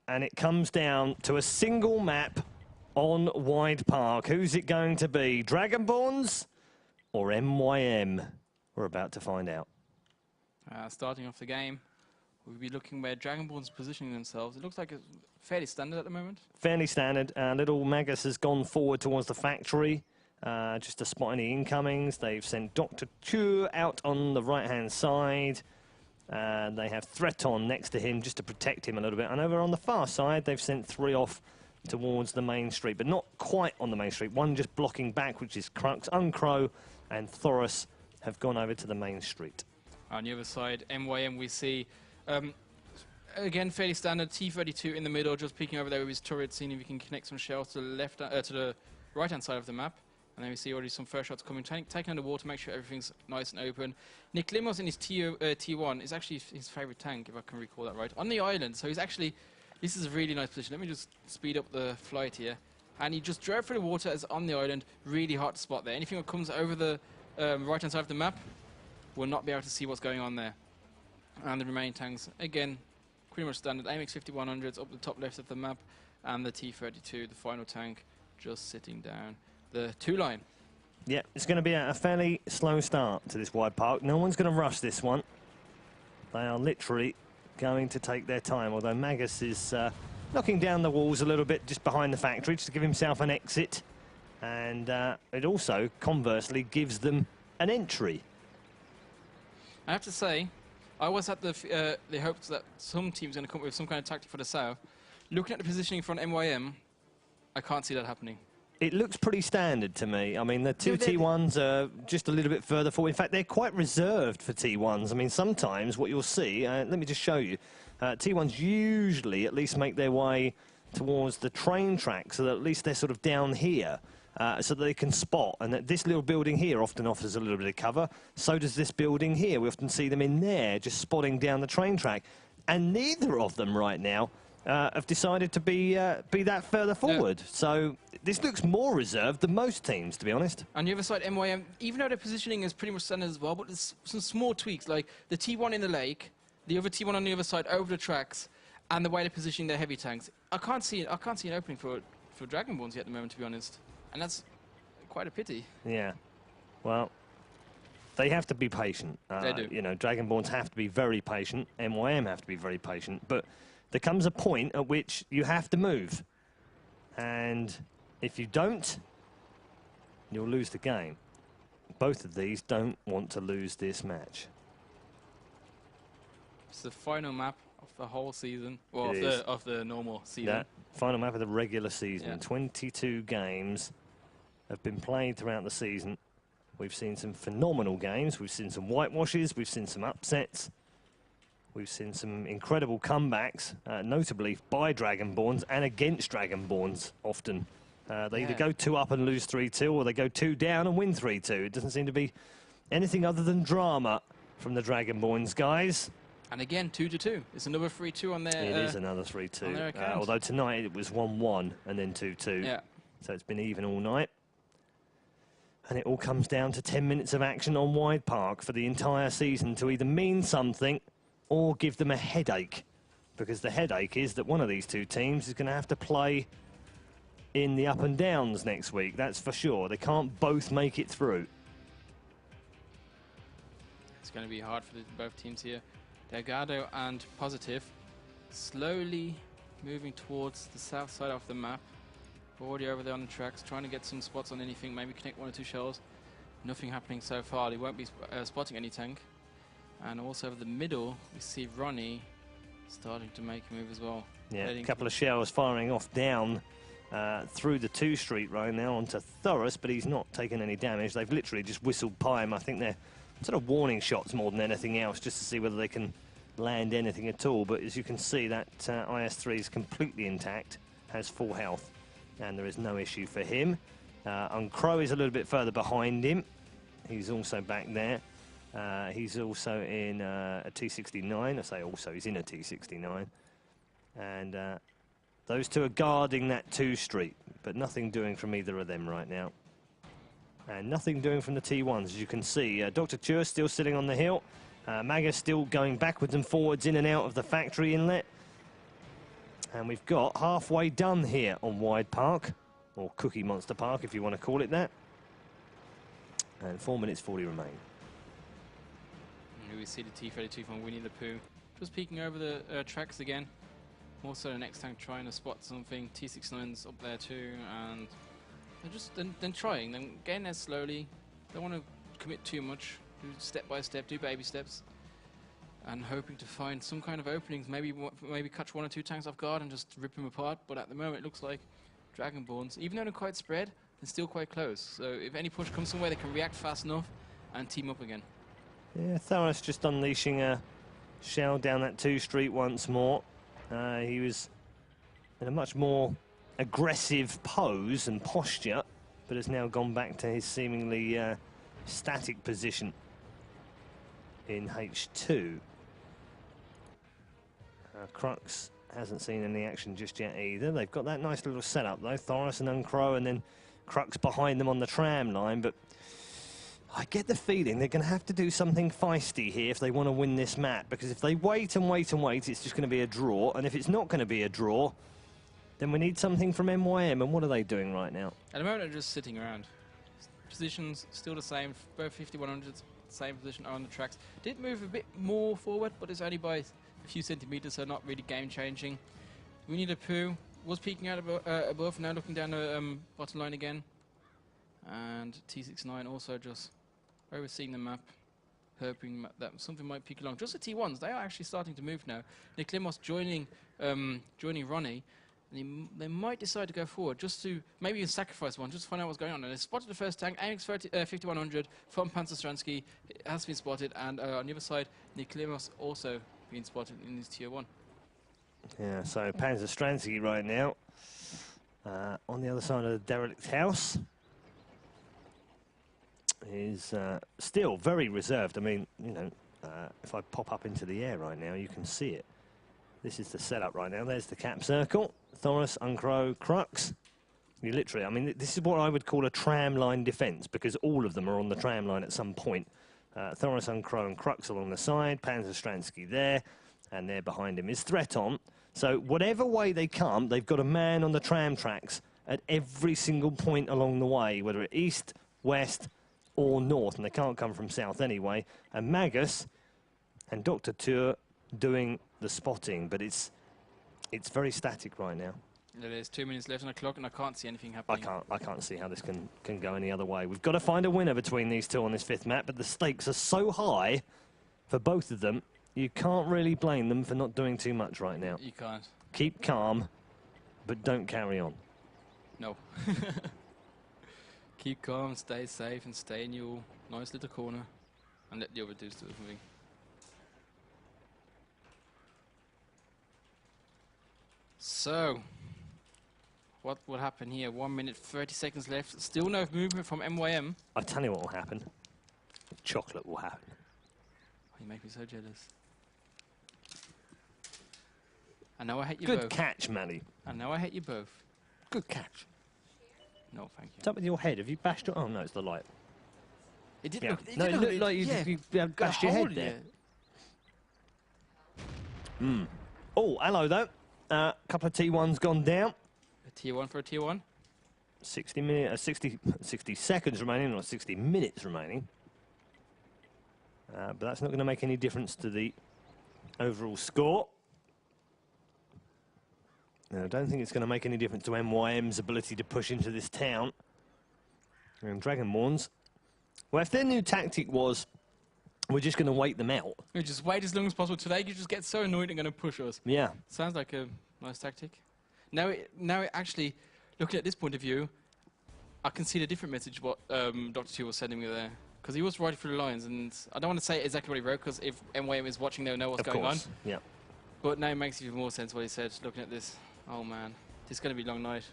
And it comes down to a single map on Wide Park. Who's it going to be? Dragonborns or MYM? We're about to find out. Starting off the game, we'll be looking where Dragonborn's positioning themselves. It looks like it's fairly standard at the moment. Fairly standard. Little Magus has gone forward towards the factory. Just to spot any incomings. They've sent Dr. Chu out on the right-hand side. They have Threaton next to him just to protect him a little bit. And over on the far side, they've sent 3 off towards the main street, but not quite on the main street. One just blocking back, which is Crux. Uncrow and Thoros have gone over to the main street. On the other side, MYM, we see, again, fairly standard, T-32 in the middle, just peeking over there with his turret, seeing if he can connect some shells to the left, to the right-hand side of the map. And then we see already some first shots coming, taking on the wall to make sure everything's nice and open. Nick Limos in his T1 is actually his favorite tank, if I can recall that right, on the island. So he's actually, this is a really nice position. Let me just speed up the flight here. And he just drove through the water as on the island, really hard to spot there. Anything that comes over the right-hand side of the map will not be able to see what's going on there. And the remaining tanks, again, pretty much standard. AMX 5100s up the top left of the map, and the T-32, the final tank, just sitting down the 2-line. Yeah, it's going to be a fairly slow start to this Wide Park. No one's going to rush this one. They are literally going to take their time, although Magus is knocking down the walls a little bit just behind the factory just to give himself an exit. And it also, conversely, gives them an entry. I have to say, I always had the hopes that some team's going to come up with some kind of tactic for the south. Looking at the positioning from MYM, I can't see that happening. It looks pretty standard to me. I mean, the two T1s are just a little bit further forward. In fact, they're quite reserved for T1s. I mean, sometimes what you'll see, let me just show you, T1s usually at least make their way towards the train track, so that at least they're sort of down here, so that they can spot. And that this little building here often offers a little bit of cover. So does this building here. We often see them in there, just spotting down the train track. And neither of them right now have decided to be that further forward. Yeah. So this looks more reserved than most teams, to be honest. On the other side, MYM, even though their positioning is pretty much standard as well, but there's some small tweaks, like the T1 in the lake, the other T1 on the other side over the tracks, and the way they're positioning their heavy tanks. I can't see an opening for Dragonborns yet at the moment, to be honest. And that's quite a pity. Yeah. Well, they have to be patient. They do. You know, Dragonborns have to be very patient. MYM have to be very patient. But there comes a point at which you have to move. And if you don't, you'll lose the game. Both of these don't want to lose this match. It's the final map of the whole season. Well, of the normal season. Yeah, final map of the regular season. Yeah. 22 games have been played throughout the season. We've seen some phenomenal games. We've seen some whitewashes. We've seen some upsets. We've seen some incredible comebacks, notably by Dragonborns and against Dragonborns often. They either go 2 up and lose 3-2, or they go 2 down and win 3-2. It doesn't seem to be anything other than drama from the Dragonborns, guys. And again, 2-2. It's another 3-2 on their It is another 3-2. Although tonight it was 1-1 and then 2-2. Yeah. So it's been even all night. And it all comes down to 10 minutes of action on Wide Park for the entire season to either mean something or give them a headache. Because the headache is that one of these two teams is going to have to play in the up and downs next week. That's for sure. They can't both make it through. It's going to be hard for both teams here. Delgado and Positive slowly moving towards the south side of the map. Already over there on the tracks, trying to get some spots on anything, maybe connect 1 or 2 shells. Nothing happening so far. They won't be spotting any tank. And also over the middle, we see Ronnie starting to make a move as well. Yeah, a couple of shells firing off down through the 2 street right now onto Thoris, but he's not taken any damage. They've literally just whistled by him. I think they're sort of warning shots more than anything else, just to see whether they can land anything at all. But as you can see, that IS-3 is completely intact, has full health, and there is no issue for him. Uncrow is a little bit further behind him. He's also back there. He's also in a T69. I say also, he's in a T69. And those 2 are guarding that 2 street, but nothing doing from either of them right now. And nothing doing from the T1s, as you can see. Dr. Chur still sitting on the hill. Magus still going backwards and forwards in and out of the factory inlet. And we've got halfway done here on Wide Park, or Cookie Monster Park, if you want to call it that. And 4 minutes 40 remain. And we see the T-32 from Winnie the Pooh just peeking over the tracks again. Also the next tank trying to spot something. T-69's up there too, and they're just then trying, then getting there slowly. Don't want to commit too much. Do step by step, do baby steps, and hoping to find some kind of openings. Maybe catch 1 or 2 tanks off guard and just rip them apart. But at the moment, it looks like Dragonborns, even though they're quite spread, they're still quite close. So if any push comes somewhere, they can react fast enough and team up again. Yeah, Thoris just unleashing a shell down that 2 street once more. He was in a much more aggressive pose and posture, but has now gone back to his seemingly static position in H2. Crux hasn't seen any action just yet either. They've got that nice little setup though, Thoris and Uncrow, and then Crux behind them on the tram line, but I get the feeling they're going to have to do something feisty here if they want to win this map, because if they wait and wait and wait, it's just going to be a draw, and if it's not going to be a draw, then we need something from MYM, and what are they doing right now? At the moment, they're just sitting around. Positions still the same, both 5100s, same position on the tracks. Did move a bit more forward, but it's only by a few centimeters, so not really game-changing. Winnie the Pooh was peeking out above, now looking down the bottom line again. And T69 also just overseeing the map, hoping that something might peek along. Just the T1s, they are actually starting to move now. Nick Limos joining Ronnie. And they might decide to go forward just to maybe sacrifice one, just to find out what's going on. And they spotted the first tank, Ensk 5100 from Panzerstransky has been spotted, and on the other side, Nick Limos also being spotted in his tier 1. Yeah, so Panzerstransky right now on the other side of the derelict house is still very reserved. I mean, you know, if I pop up into the air right now, you can see it. This is the setup right now. There's the cap circle. Thoris, Uncrow, Crux. You literally, I mean, this is what I would call a tram line defense, because all of them are on the tram line at some point. Thoris, Uncrow, and Crux along the side. Panzerstransky there, and there behind him is Threat on. So whatever way they come, they've got a man on the tram tracks at every single point along the way, whether it's east, west, or north, and they can't come from south anyway. And Magus and Dr. Tur doing the spotting, but it's very static right now. There's 2 minutes left on the clock, and I can't see anything happening. I can't see how this can go any other way. We've got to find a winner between these two on this 5th map, but the stakes are so high for both of them, you can't really blame them for not doing too much right now. You can't. Keep calm, but don't carry on. No. Keep calm, stay safe, and stay in your nice little corner, and let the other dudes do something. So, what will happen here? 1 minute, 30 seconds left. Still no movement from MYM. I tell you what will happen. Chocolate will happen. Oh, you make me so jealous. I know I hate you both. Good catch, Manny. I know I hate you both. Good catch. No, thank you. What's up with your head? Have you bashed your... Oh, no, it's the light. It did yeah. look... It no, did it look looked like you bashed your head there. Oh, hello, though. A couple of T1s gone down. A tier 1 for a tier 1. 60 seconds remaining, not 60 minutes remaining. But that's not going to make any difference to the overall score. And I don't think it's going to make any difference to MYM's ability to push into this town. And Dragonborns, well, if their new tactic was, we're just going to wait them out. We just wait as long as possible. Today you just get so annoyed and going to push us. Yeah. Sounds like a nice tactic. Now, actually, looking at this point of view, I can see the different message what Dr. Two was sending me there. Because he was writing through the lines, and I don't want to say exactly what he wrote, because if MYM is watching, they'll know what's going on. Yeah. But now it makes even more sense what he said, looking at this. Oh man, this is going to be a long night.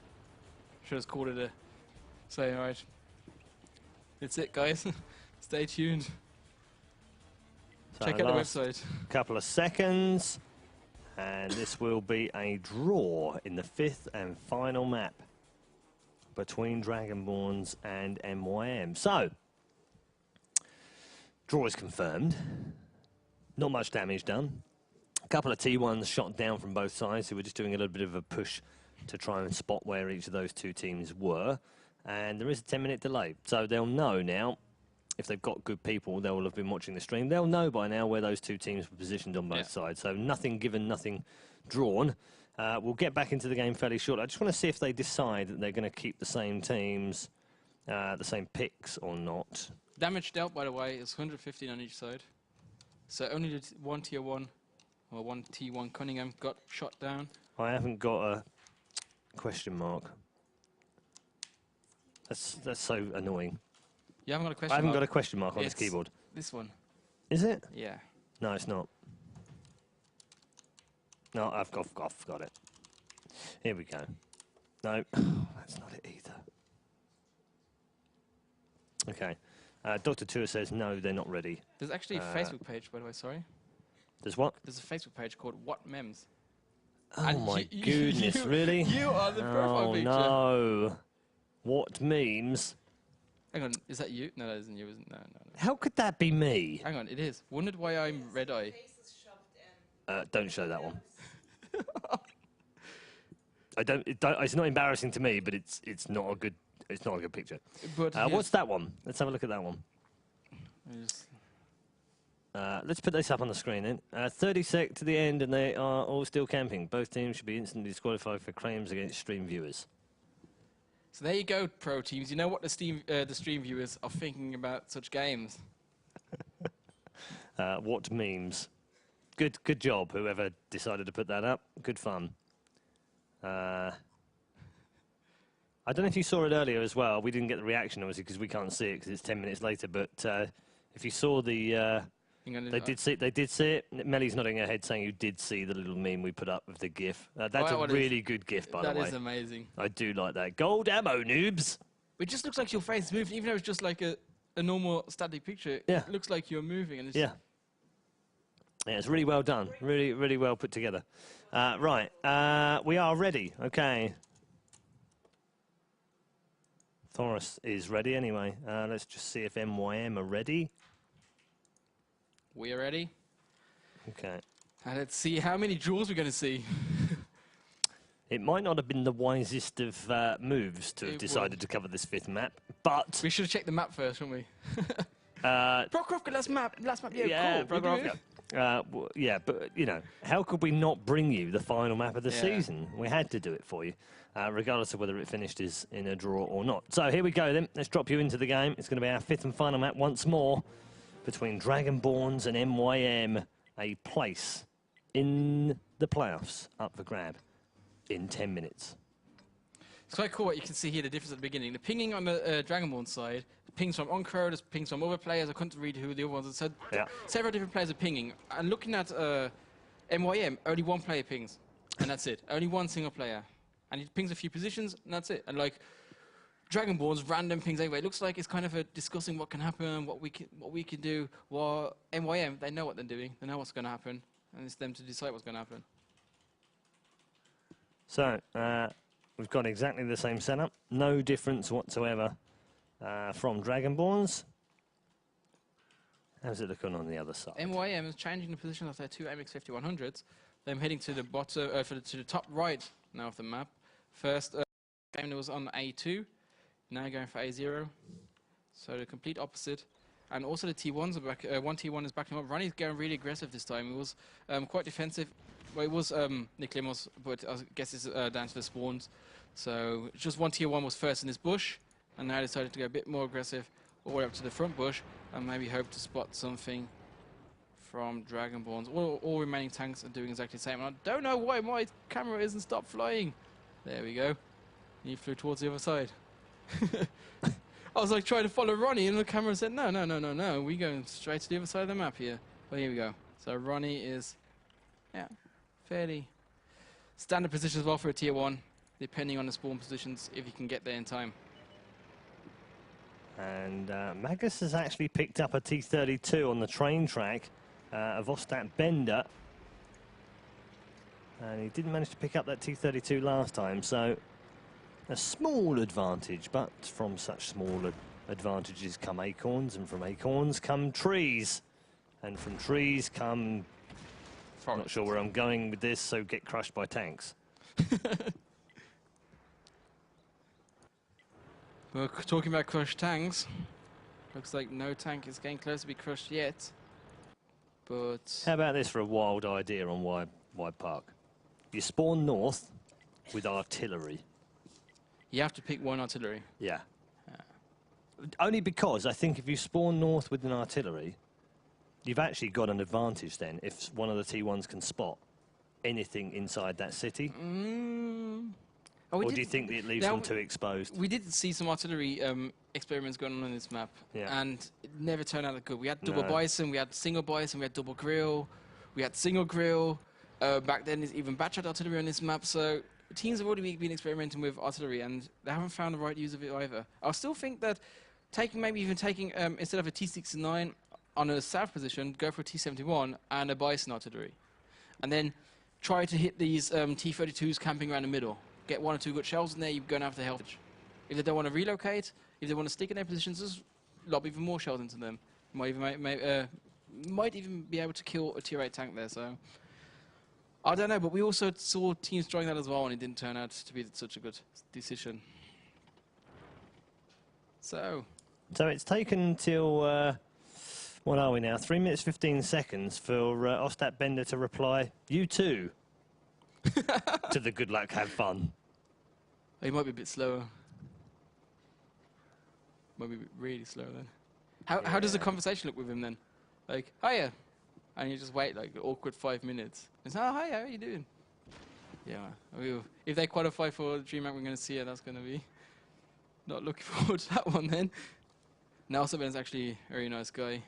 Should have called it a... Say, alright. That's it, guys. Stay tuned. So Check out the website. Couple of seconds, and this will be a draw in the 5th and final map between Dragonborns and MYM. So, draw is confirmed. Not much damage done. A couple of T1s shot down from both sides, so we're just doing a little bit of a push to try and spot where each of those two teams were. And there is a 10-minute delay, so they'll know now. If they've got good people, they will have been watching the stream. They'll know by now where those two teams were positioned on both sides. So nothing given, nothing drawn. We'll get back into the game fairly shortly. I just want to see if they decide that they're going to keep the same teams, the same picks or not. Damage dealt, by the way, is 115 on each side. So only the one tier 1, or one T1 Cunningham got shot down. I haven't got a question mark. That's so annoying. You haven't got a question I haven't mark? got a question mark on this keyboard. This one. Is it? Yeah. No, it's not. No, I've got it. Here we go. No, that's not it either. Okay. Dr. Tour says, no, they're not ready. There's actually a Facebook page, by the way, sorry. There's what? There's a Facebook page called WoT Mems. Oh and my goodness, really? You are the profile picture. No. What memes? Hang on, is that you? No, that isn't you, isn't it? No. How could that be me? Hang on, it is. Wondered why I'm red eye. Don't show that one. It's not embarrassing to me, but it's not a good picture. But what's that one? Let's have a look at that one. Let's put this up on the screen then. 30 sec to the end, and they are all still camping. Both teams should be instantly disqualified for claims against stream viewers. So there you go, pro teams. You know what the stream viewers are thinking about such games. What memes? Good job, whoever decided to put that up. Good fun. I don't know if you saw it earlier as well. We didn't get the reaction, obviously, because we can't see it because it's 10 minutes later. But if you saw the... They did see it. Mellie's nodding her head saying you did see the little meme we put up of the GIF. That's a really good GIF, by the way. That is amazing. I do like that. Gold ammo, noobs! It just looks like your face is moving, even though it's just like a normal static picture. Yeah. It looks like you're moving. And it's Yeah, it's really well done. Really, really well put together. Right, we are ready. Okay. Thoris is ready anyway. Let's just see if MYM are ready. We are ready. Okay. And let's see how many draws we're going to see. It might not have been the wisest of moves to have decided to cover this 5th map, but... We should have checked the map first, shouldn't we? Prokhorovka, last map, yeah, cool. Prokhorovka. Yeah, but, you know, how could we not bring you the final map of the season? We had to do it for you, regardless of whether it finished as in a draw or not. So here we go then. Let's drop you into the game. It's going to be our 5th and final map once more between Dragonborns and MYM, a place in the playoffs up for grab in 10 minutes. It's quite cool what you can see here, the difference at the beginning. The pinging on the Dragonborn side, pings from Oncro, there's pings from other players. I couldn't read who the other ones are. So several different players are pinging. And looking at MYM, only one player pings, and that's it. Only one single player. And he pings a few positions, and that's it. And like Dragonborn's random pings anyway. It looks like it's kind of discussing what can happen, what we can do. While MYM, they know what they're doing. They know what's going to happen, and it's them to decide what's going to happen. So we've got exactly the same setup. No difference whatsoever from Dragonborns. How's it looking on the other side? MYM is changing the position of their two MX 5100s. They're heading to the bottom, to the top right now of the map. First game that was on A2. Now going for A0, so the complete opposite. And also the T1s are back. One T1 is backing up. Ronnie's going really aggressive this time. He was quite defensive Well, it was Nick Limos, but I guess it's down to the spawns. So just one tier 1 was first in this bush, and now decided to go a bit more aggressive all the way up to the front bush, and maybe hope to spot something from Dragonborns. All remaining tanks are doing exactly the same. And I don't know why my camera isn't stopped flying. There we go. He flew towards the other side. I was like trying to follow Ronnie, and the camera said, no, we're going straight to the other side of the map here. Well, here we go. So Ronnie is, yeah, fairly standard position as well for a tier 1, depending on the spawn positions, if you can get there in time. And Magus has actually picked up a T-32 on the train track of Ostat Bender. And he didn't manage to pick up that T-32 last time, so a small advantage, but from such small advantages come acorns, and from acorns come trees. And from trees come... I'm not sure where I'm going with this, so get crushed by tanks. Well, talking about crushed tanks, looks like no tank is getting close to be crushed yet. But how about this for a wild idea on Wide Park? You spawn north with artillery. You have to pick one artillery. Yeah. Only because I think if you spawn north with an artillery, you've actually got an advantage then if one of the T1s can spot anything inside that city. Or do you think that it leaves them too exposed? We did see some artillery experiments going on this map, and it never turned out that good. We had double bison, we had single bison, we had double grill, we had single grill. Back then, there's even batch artillery on this map, so teams have already been experimenting with artillery, and they haven't found the right use of it either. I still think that maybe even taking instead of a T69 on a south position, go for a T71 and a bison artillery, and then try to hit these T32s camping around the middle. Get 1 or 2 good shells in there, you're going to have to help. If they don't want to relocate, if they want to stick in their positions, just lob even more shells into them. Might even be able to kill a tier 8 tank there, so... I don't know, but we also saw teams trying that as well, and it didn't turn out to be such a good decision. So it's taken till, what are we now? 3 minutes 15 seconds for Ostat Bender to reply, "You too," to the good luck, have fun. He might be a bit slower. Might be really slow then. How does the conversation look with him then? Like, hiya. And you just wait like an awkward 5 minutes. It's, oh, hi, how are you doing? Yeah, if they qualify for the DreamHack, we're going to see it. That's going to be not looking forward to that one then. Now, Ben's actually a very nice guy.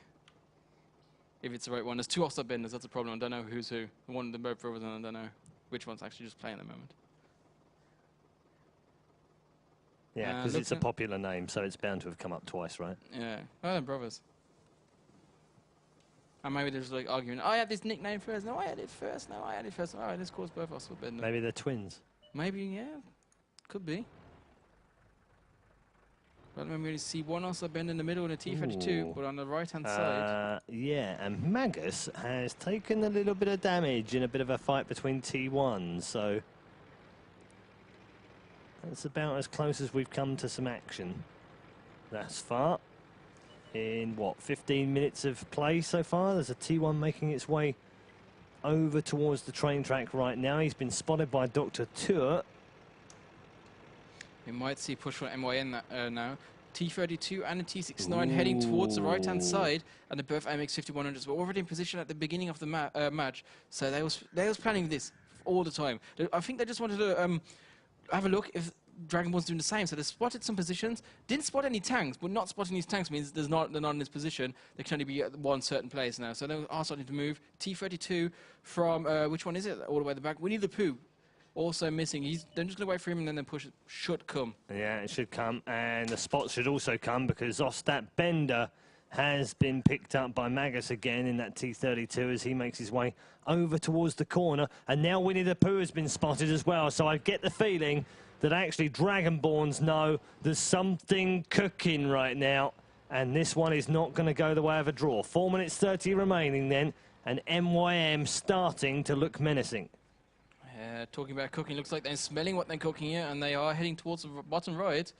If it's the right one. There's 2 Ostar Benders, that's a problem. I don't know who's who. One of them both brothers, and I don't know which one's actually just playing at the moment. Yeah, because it's a popular name, so it's bound to have come up twice, right? Yeah. Oh, they're brothers. And maybe they're just like arguing, I had this nickname first, no, I had it first, no, I had it first. All right, let's call us both Ostar Bender. Maybe they're twins. Maybe, yeah. Could be. But then we only see one Ostar Bender in the middle and a T32, but on the right-hand side. Yeah, and Magus has taken a little bit of damage in a bit of a fight between T1s, so that's about as close as we've come to some action thus far. In, what, 15 minutes of play so far? There's a T1 making its way over towards the train track right now. He's been spotted by Dr. Tour. We might see push from MYN now. T32 and a T69 heading towards the right-hand side, and they're both AMX 5100s. We're already in position at the beginning of the match, so they was planning this all the time. I think they just wanted to have a look if Dragonborn's doing the same. So they spotted some positions, didn't spot any tanks, but not spotting these tanks means they're not in this position. They can only be at one certain place now. So they are starting to move. T32 from, which one is it? All the way at the back. Winnie the Pooh. Also missing. They're just going to wait for him, and then the push should come. Yeah, it should come. And the spot should also come because Ostat Bender has been picked up by Magus again in that T32 as he makes his way over towards the corner. And now Winnie the Pooh has been spotted as well. So I get the feeling that actually Dragonborns know there's something cooking right now. And this one is not going to go the way of a draw. 4 minutes 30 remaining then. And MYM starting to look menacing. Talking about cooking, looks like they're smelling what they're cooking here, and they are heading towards the bottom right,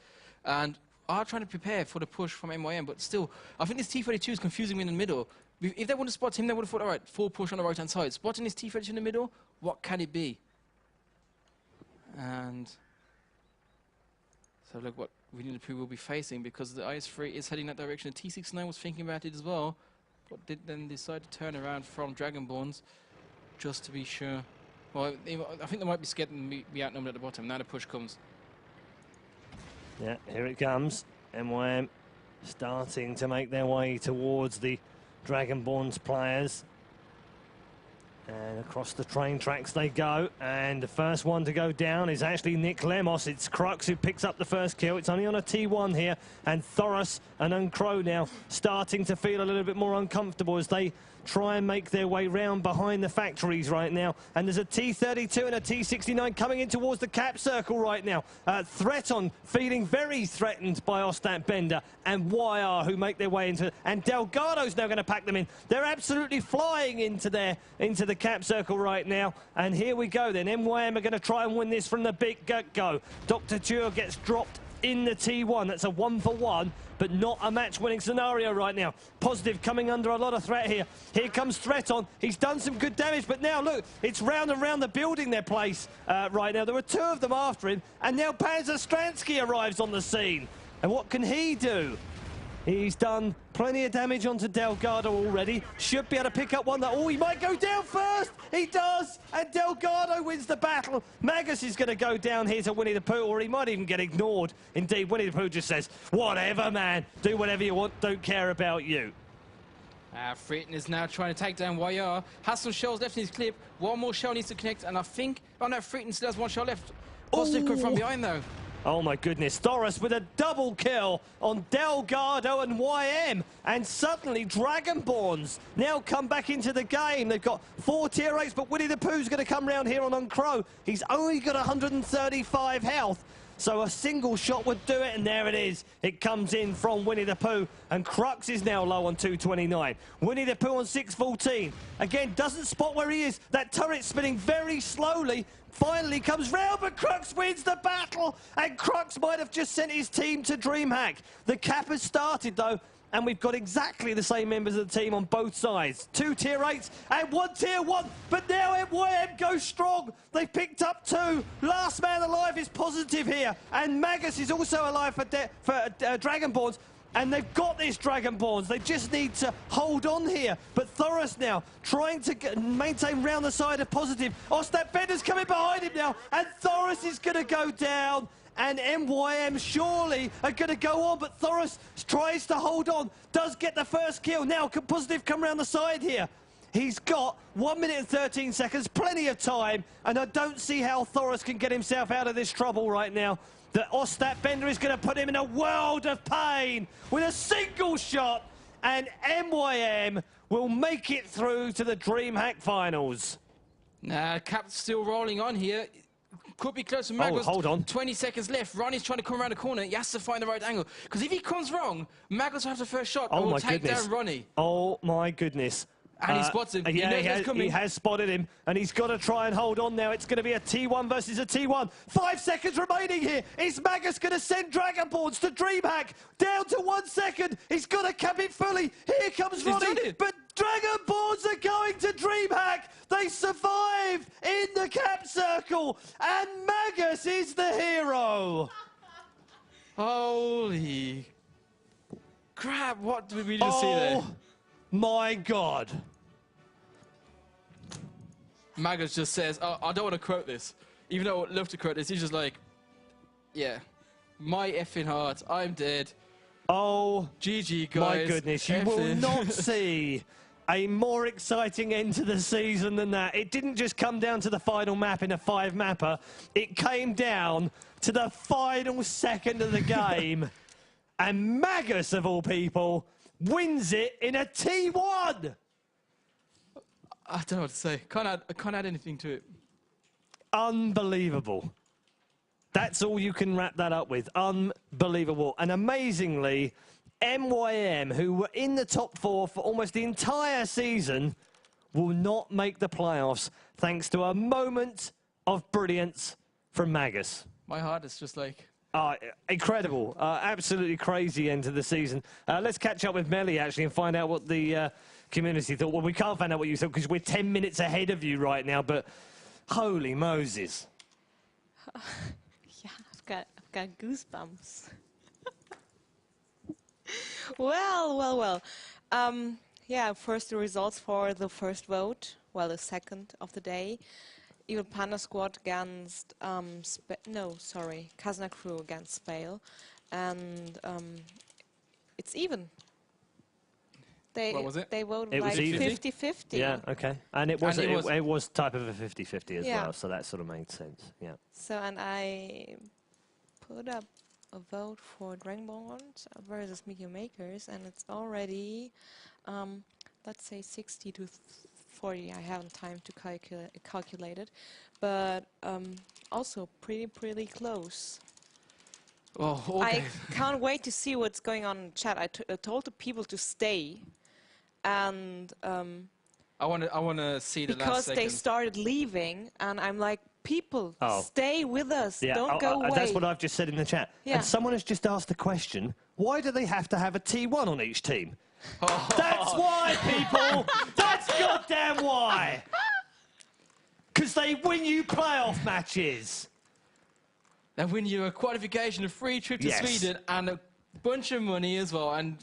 and are trying to prepare for the push from MYM, but still, I think this T32 is confusing me in the middle. If they want to spot him, they would have thought, all right, full push on the right-hand side. Spotting his T-32 in the middle, what can it be? And so look what Winnie the Pooh will be facing, because the IS-3 is heading that direction. The T-69 was thinking about it as well, but did then decide to turn around from Dragonborns just to be sure. Well, I think they might be scared and be outnumbered at the bottom. Now the push comes. Yeah, here it comes. MYM starting to make their way towards the Dragonborns players. And across the train tracks they go, and the first one to go down is actually Nick Lemos. It's Crux who picks up the first kill. It's only on a T1 here, and Thoros and Uncrow now starting to feel a little bit more uncomfortable as they try and make their way round behind the factories right now. And there's a T32 and a T69 coming in towards the cap circle right now. Threaton feeling very threatened by Ostat Bender and YR, who make their way into, and Delgado's now going to pack them in. They're absolutely flying into the cap circle right now. And here we go then. MYM are going to try and win this from the big get-go. Dr. Ture gets dropped in the T1. That's a 1-for-1, but not a match-winning scenario right now. Positive coming under a lot of threat here. Here comes Threaton. He's done some good damage, but now, look, it's round and round the building their place right now. There were two of them after him, and now Panzer Stransky arrives on the scene. And what can he do? He's done plenty of damage onto Delgado already. Should be able to pick up one that... Oh, he might go down first! He does! And Delgado wins the battle. Magus is going to go down here to Winnie the Pooh, or he might even get ignored. Indeed, Winnie the Pooh just says, whatever, man. Do whatever you want. Don't care about you. Fritton is now trying to take down YR. Has some shells left in his clip. One more shell needs to connect, and I think... Oh, no, Fritton still has one shell left. Positive coming from behind, though. Oh my goodness, Thoros with a double kill on Delgado and YM, and suddenly Dragonborns now come back into the game. They've got 4 tier 8s, but Winnie the Pooh's going to come round here on Uncrow. He's only got 135 health, so a single shot would do it, and there it is. It comes in from Winnie the Pooh, and Crux is now low on 229. Winnie the Pooh on 614. Again, doesn't spot where he is. That turret spinning very slowly. Finally comes round, but Crux wins the battle, and Crux might have just sent his team to DreamHack. The cap has started, though, and we've got exactly the same members of the team on both sides. 2 tier 8s and 1 tier 1, but now MYM goes strong. They've picked up 2. Last man alive is positive here, and Magus is also alive for Dragonborns. And they've got this Dragonborns. They just need to hold on here. But Thoros now trying to maintain round the side of positive. Ostat Bender's coming behind him now. And Thoros is going to go down. And MYM surely are going to go on. But Thoros tries to hold on. Does get the first kill. Now can positive come around the side here? He's got 1 minute and 13 seconds. Plenty of time. And I don't see how Thoros can get himself out of this trouble right now. That Ostat Bender is going to put him in a world of pain with a single shot, and MYM will make it through to the DreamHack finals. Nah, Cap's still rolling on here. Could be close to Magus. Oh, hold on. 20 seconds left. Ronnie's trying to come around the corner. He has to find the right angle. Because if he comes wrong, Magus will have the first shot. Oh, and will my take goodness. down Ronnie. Oh, my goodness. And he spots him. Yeah, he has spotted him, and he's got to try and hold on now. It's going to be a T1 versus a T1. 5 seconds remaining here. Is Magus going to send Dragonborns to DreamHack? Down to 1 second. He's got to cap it fully. Here comes Ronnie. But Dragonborns are going to DreamHack. They survive in the cap circle, and Magus is the hero. Holy crap, what did we just see there? My God. Magus just says, oh, I don't want to quote this. Even though I would love to quote this, he's just like, yeah, my effing heart, I'm dead. Oh, GG, guys. My goodness, you will not see a more exciting end to the season than that. It didn't just come down to the final map in a 5-mapper. It came down to the final second of the game. And Magus, of all people, wins it in a T1. I don't know what to say. I can't add anything to it. Unbelievable. That's all you can wrap that up with. Unbelievable. And amazingly, MYM, who were in the top 4 for almost the entire season, will not make the playoffs thanks to a moment of brilliance from Magus. My heart is just like... Incredible. Absolutely crazy end to the season. Let's catch up with Melly, actually, and find out what the community thought, well, we can't find out what you thought because we're 10 minutes ahead of you right now, but holy Moses. Yeah, I've got goosebumps. Well. Yeah, first the results for the first vote. Well, the second of the day. Evil Panda Squad against Kazna crew against SPALE, and it's even. What was it? They voted It was like even. 50-50. Yeah, okay. And it was type of a 50-50 as Yeah. well, so that sort of made sense. Yeah. So, and I put up a vote for Dragonborn versus Meteor Makers, and it's already, let's say 60 to 40. I haven't time to calculate it, but also pretty close. Oh, okay. I can't wait to see what's going on in chat. I told the people to stay, and I want to see the last because second. they started leaving, and I'm like, people, Oh. stay with us. Yeah, Don't go away. that's what I've just said in the chat. Yeah. And someone has just asked the question, why do they have to have a T1 on each team? That's why, people! That's goddamn why! Because they win you playoff matches. They win you a qualification, a free trip to Yes. Sweden, and a bunch of money as well. And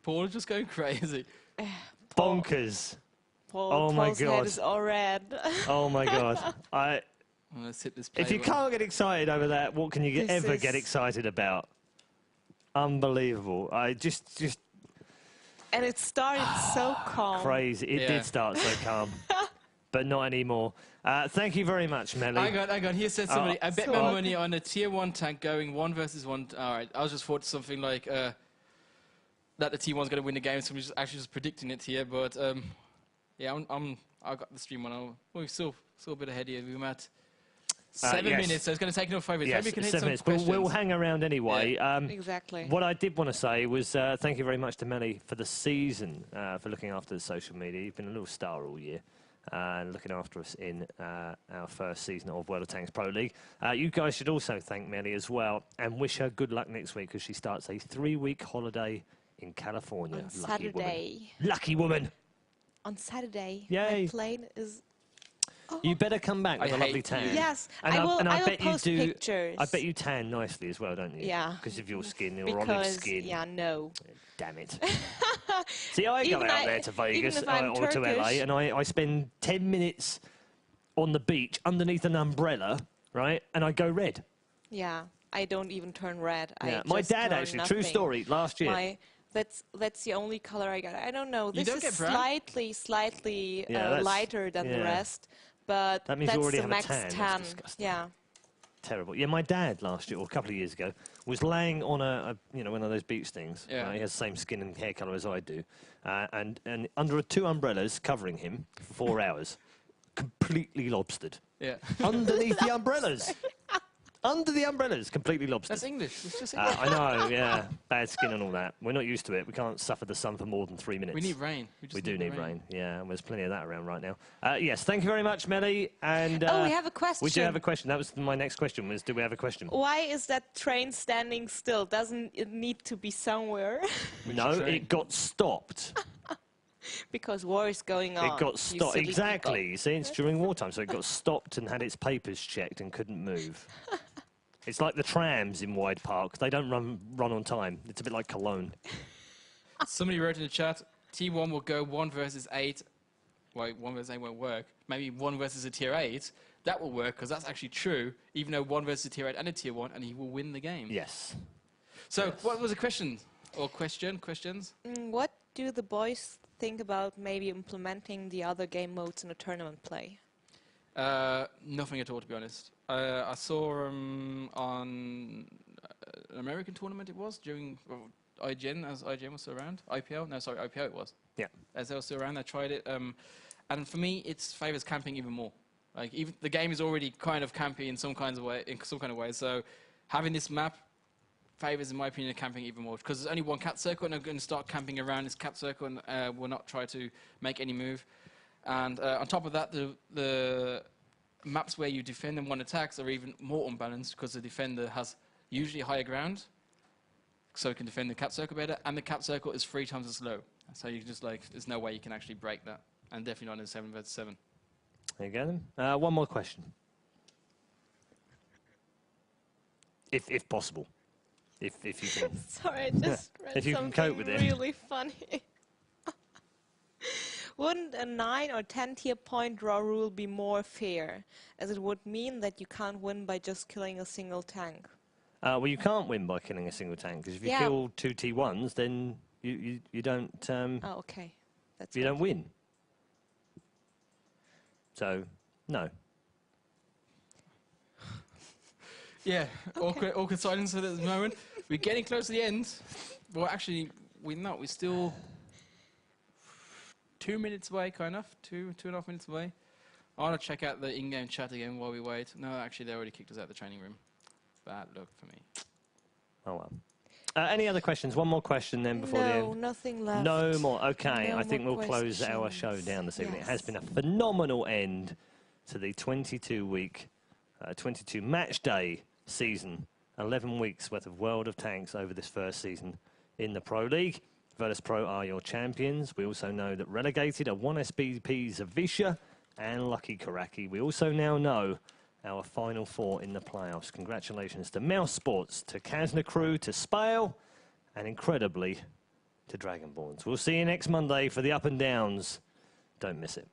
Paul is just going crazy. Bonkers. Paul's my head God. is all red. Oh, my God. I'm going to hit this play If you button. can't get excited over that, what can you This ever is- get excited about? Unbelievable. I just And it started so calm. crazy. It Yeah. did start so calm, but not anymore. Thank you very much, Melly. Hang on. Here said somebody, I bet So my what? money on a tier 1 tank going 1 versus 1. All right, I was just thought something like that the T1's going to win the game, so we're just predicting it here. But yeah, I got the stream on. We're still a bit ahead here. We're at 7 yes. minutes, so it's going to take another 5 minutes. Yes, Maybe we can hit 7 some minutes, but questions. we'll hang around anyway. Exactly. What I did want to say was thank you very much to Melly for the season, for looking after the social media. You've been a little star all year. And looking after us in our first season of WoT Pro League. You guys should also thank Melly as well and wish her good luck next week because she starts a 3-week holiday in California. On Lucky woman. Saturday. Lucky woman. On Saturday. Yay. My plane is... Oh. You better come back with I a lovely hate tan. you. Yes, And I will bet post you do. pictures. I bet you tan nicely as well, don't you? Yeah. Because of your skin, your olive Because, skin. yeah, no. Damn it. See, I go Even out there to Vegas even if I'm or to LA Turkish. and I spend 10 minutes on the beach underneath an umbrella, right? And I go red. Yeah, I don't even turn red. Yeah. I My just dad, turn actually, nothing. true story, last year. That's the only color I got. I don't know. You This don't is get brown? Yeah, slightly that's- lighter than the yeah. rest, but That means that's you already the have a max tan. That's 10. disgusting. Yeah. Terrible. Yeah, my dad last year, or a couple of years ago, was laying on one of those beach things. Yeah. He has the same skin and hair colour as I do. And under 2 umbrellas covering him for 4 hours, completely lobstered. Yeah. Underneath the umbrellas. Under the umbrellas, completely lobstered. That's English. It's just English. I know, yeah. Bad skin and all that. We're not used to it. We can't suffer the sun for more than 3 minutes. We need rain. We just do the need rain, yeah, and there's plenty of that around right now. Yes, thank you very much, Melly. And Oh, we have a question. we do have a question. That was my next question. Was do we have a question? Why is that train standing still? Doesn't it need to be somewhere? No, train? it got stopped. Because war is going on. It got you stopped. silly Exactly. people. You see, it's during wartime, so it got stopped and had its papers checked and couldn't move. It's like the trams in Hyde Park. They don't run on time. It's a bit like Cologne. Somebody wrote in the chat, T1 will go 1 versus 8. Well, 1 versus 8 won't work. Maybe 1 versus a tier 8. That will work, because that's actually true, even though 1 versus a tier 8 and a tier 1, and he will win the game. Yes. So, Yes. what was the question? Or questions? What do the boys think about maybe implementing the other game modes in a tournament play? Nothing at all, to be honest. I saw on an American tournament it was, during IGN, as IGN was still around. IPL? No, sorry, IPO it was. Yeah. As they were still around, I tried it. And for me, it favours camping even more. Like, even the game is already kind of campy in some kind of way, so having this map favours, in my opinion, camping even more. Because there's only one cap circle, and I'm going to start camping around this cap circle, and will not try to make any move. And on top of that, the maps where you defend and one attacks are even more unbalanced, because the defender has usually higher ground, so it can defend the cap circle better, and the cap circle is 3 times as low. So you just like, there's no way you can actually break that. And definitely not in 7 versus 7. There you go then. One more question. If possible. If you can. Sorry, I just read If you can something cope with it. really funny. Wouldn't a 9 or 10 tier point draw rule be more fair, as it would mean that you can't win by just killing a single tank? Well, you can't win by killing a single tank, because if you Yeah. kill 2 T1s, then you don't Oh, okay. That's you good. don't win. So no. Yeah, awkward silence at this moment. We're getting close to the end. Well, actually, we're not. We're still 2 minutes away, kind of. 2.5 minutes away. I want to check out the in-game chat again while we wait. No, actually, they already kicked us out of the training room. Bad luck for me. Oh well. Any other questions? One more question then before the No, end. nothing left. No more. Okay, No I think more we'll close our questions. show down this evening. It has Yes. been a phenomenal end to the 22-week, 22 match day season. 11 weeks worth of World of Tanks over this first season in the Pro League. WoT Pro are your champions. We also know that relegated are 1SBP Zavisha and Lucky Karaki. We also now know our final 4 in the playoffs. Congratulations to Mouse Sports, to Kazna Crew, to SPALE, and incredibly to Dragonborns. We'll see you next Monday for the up and downs. Don't miss it.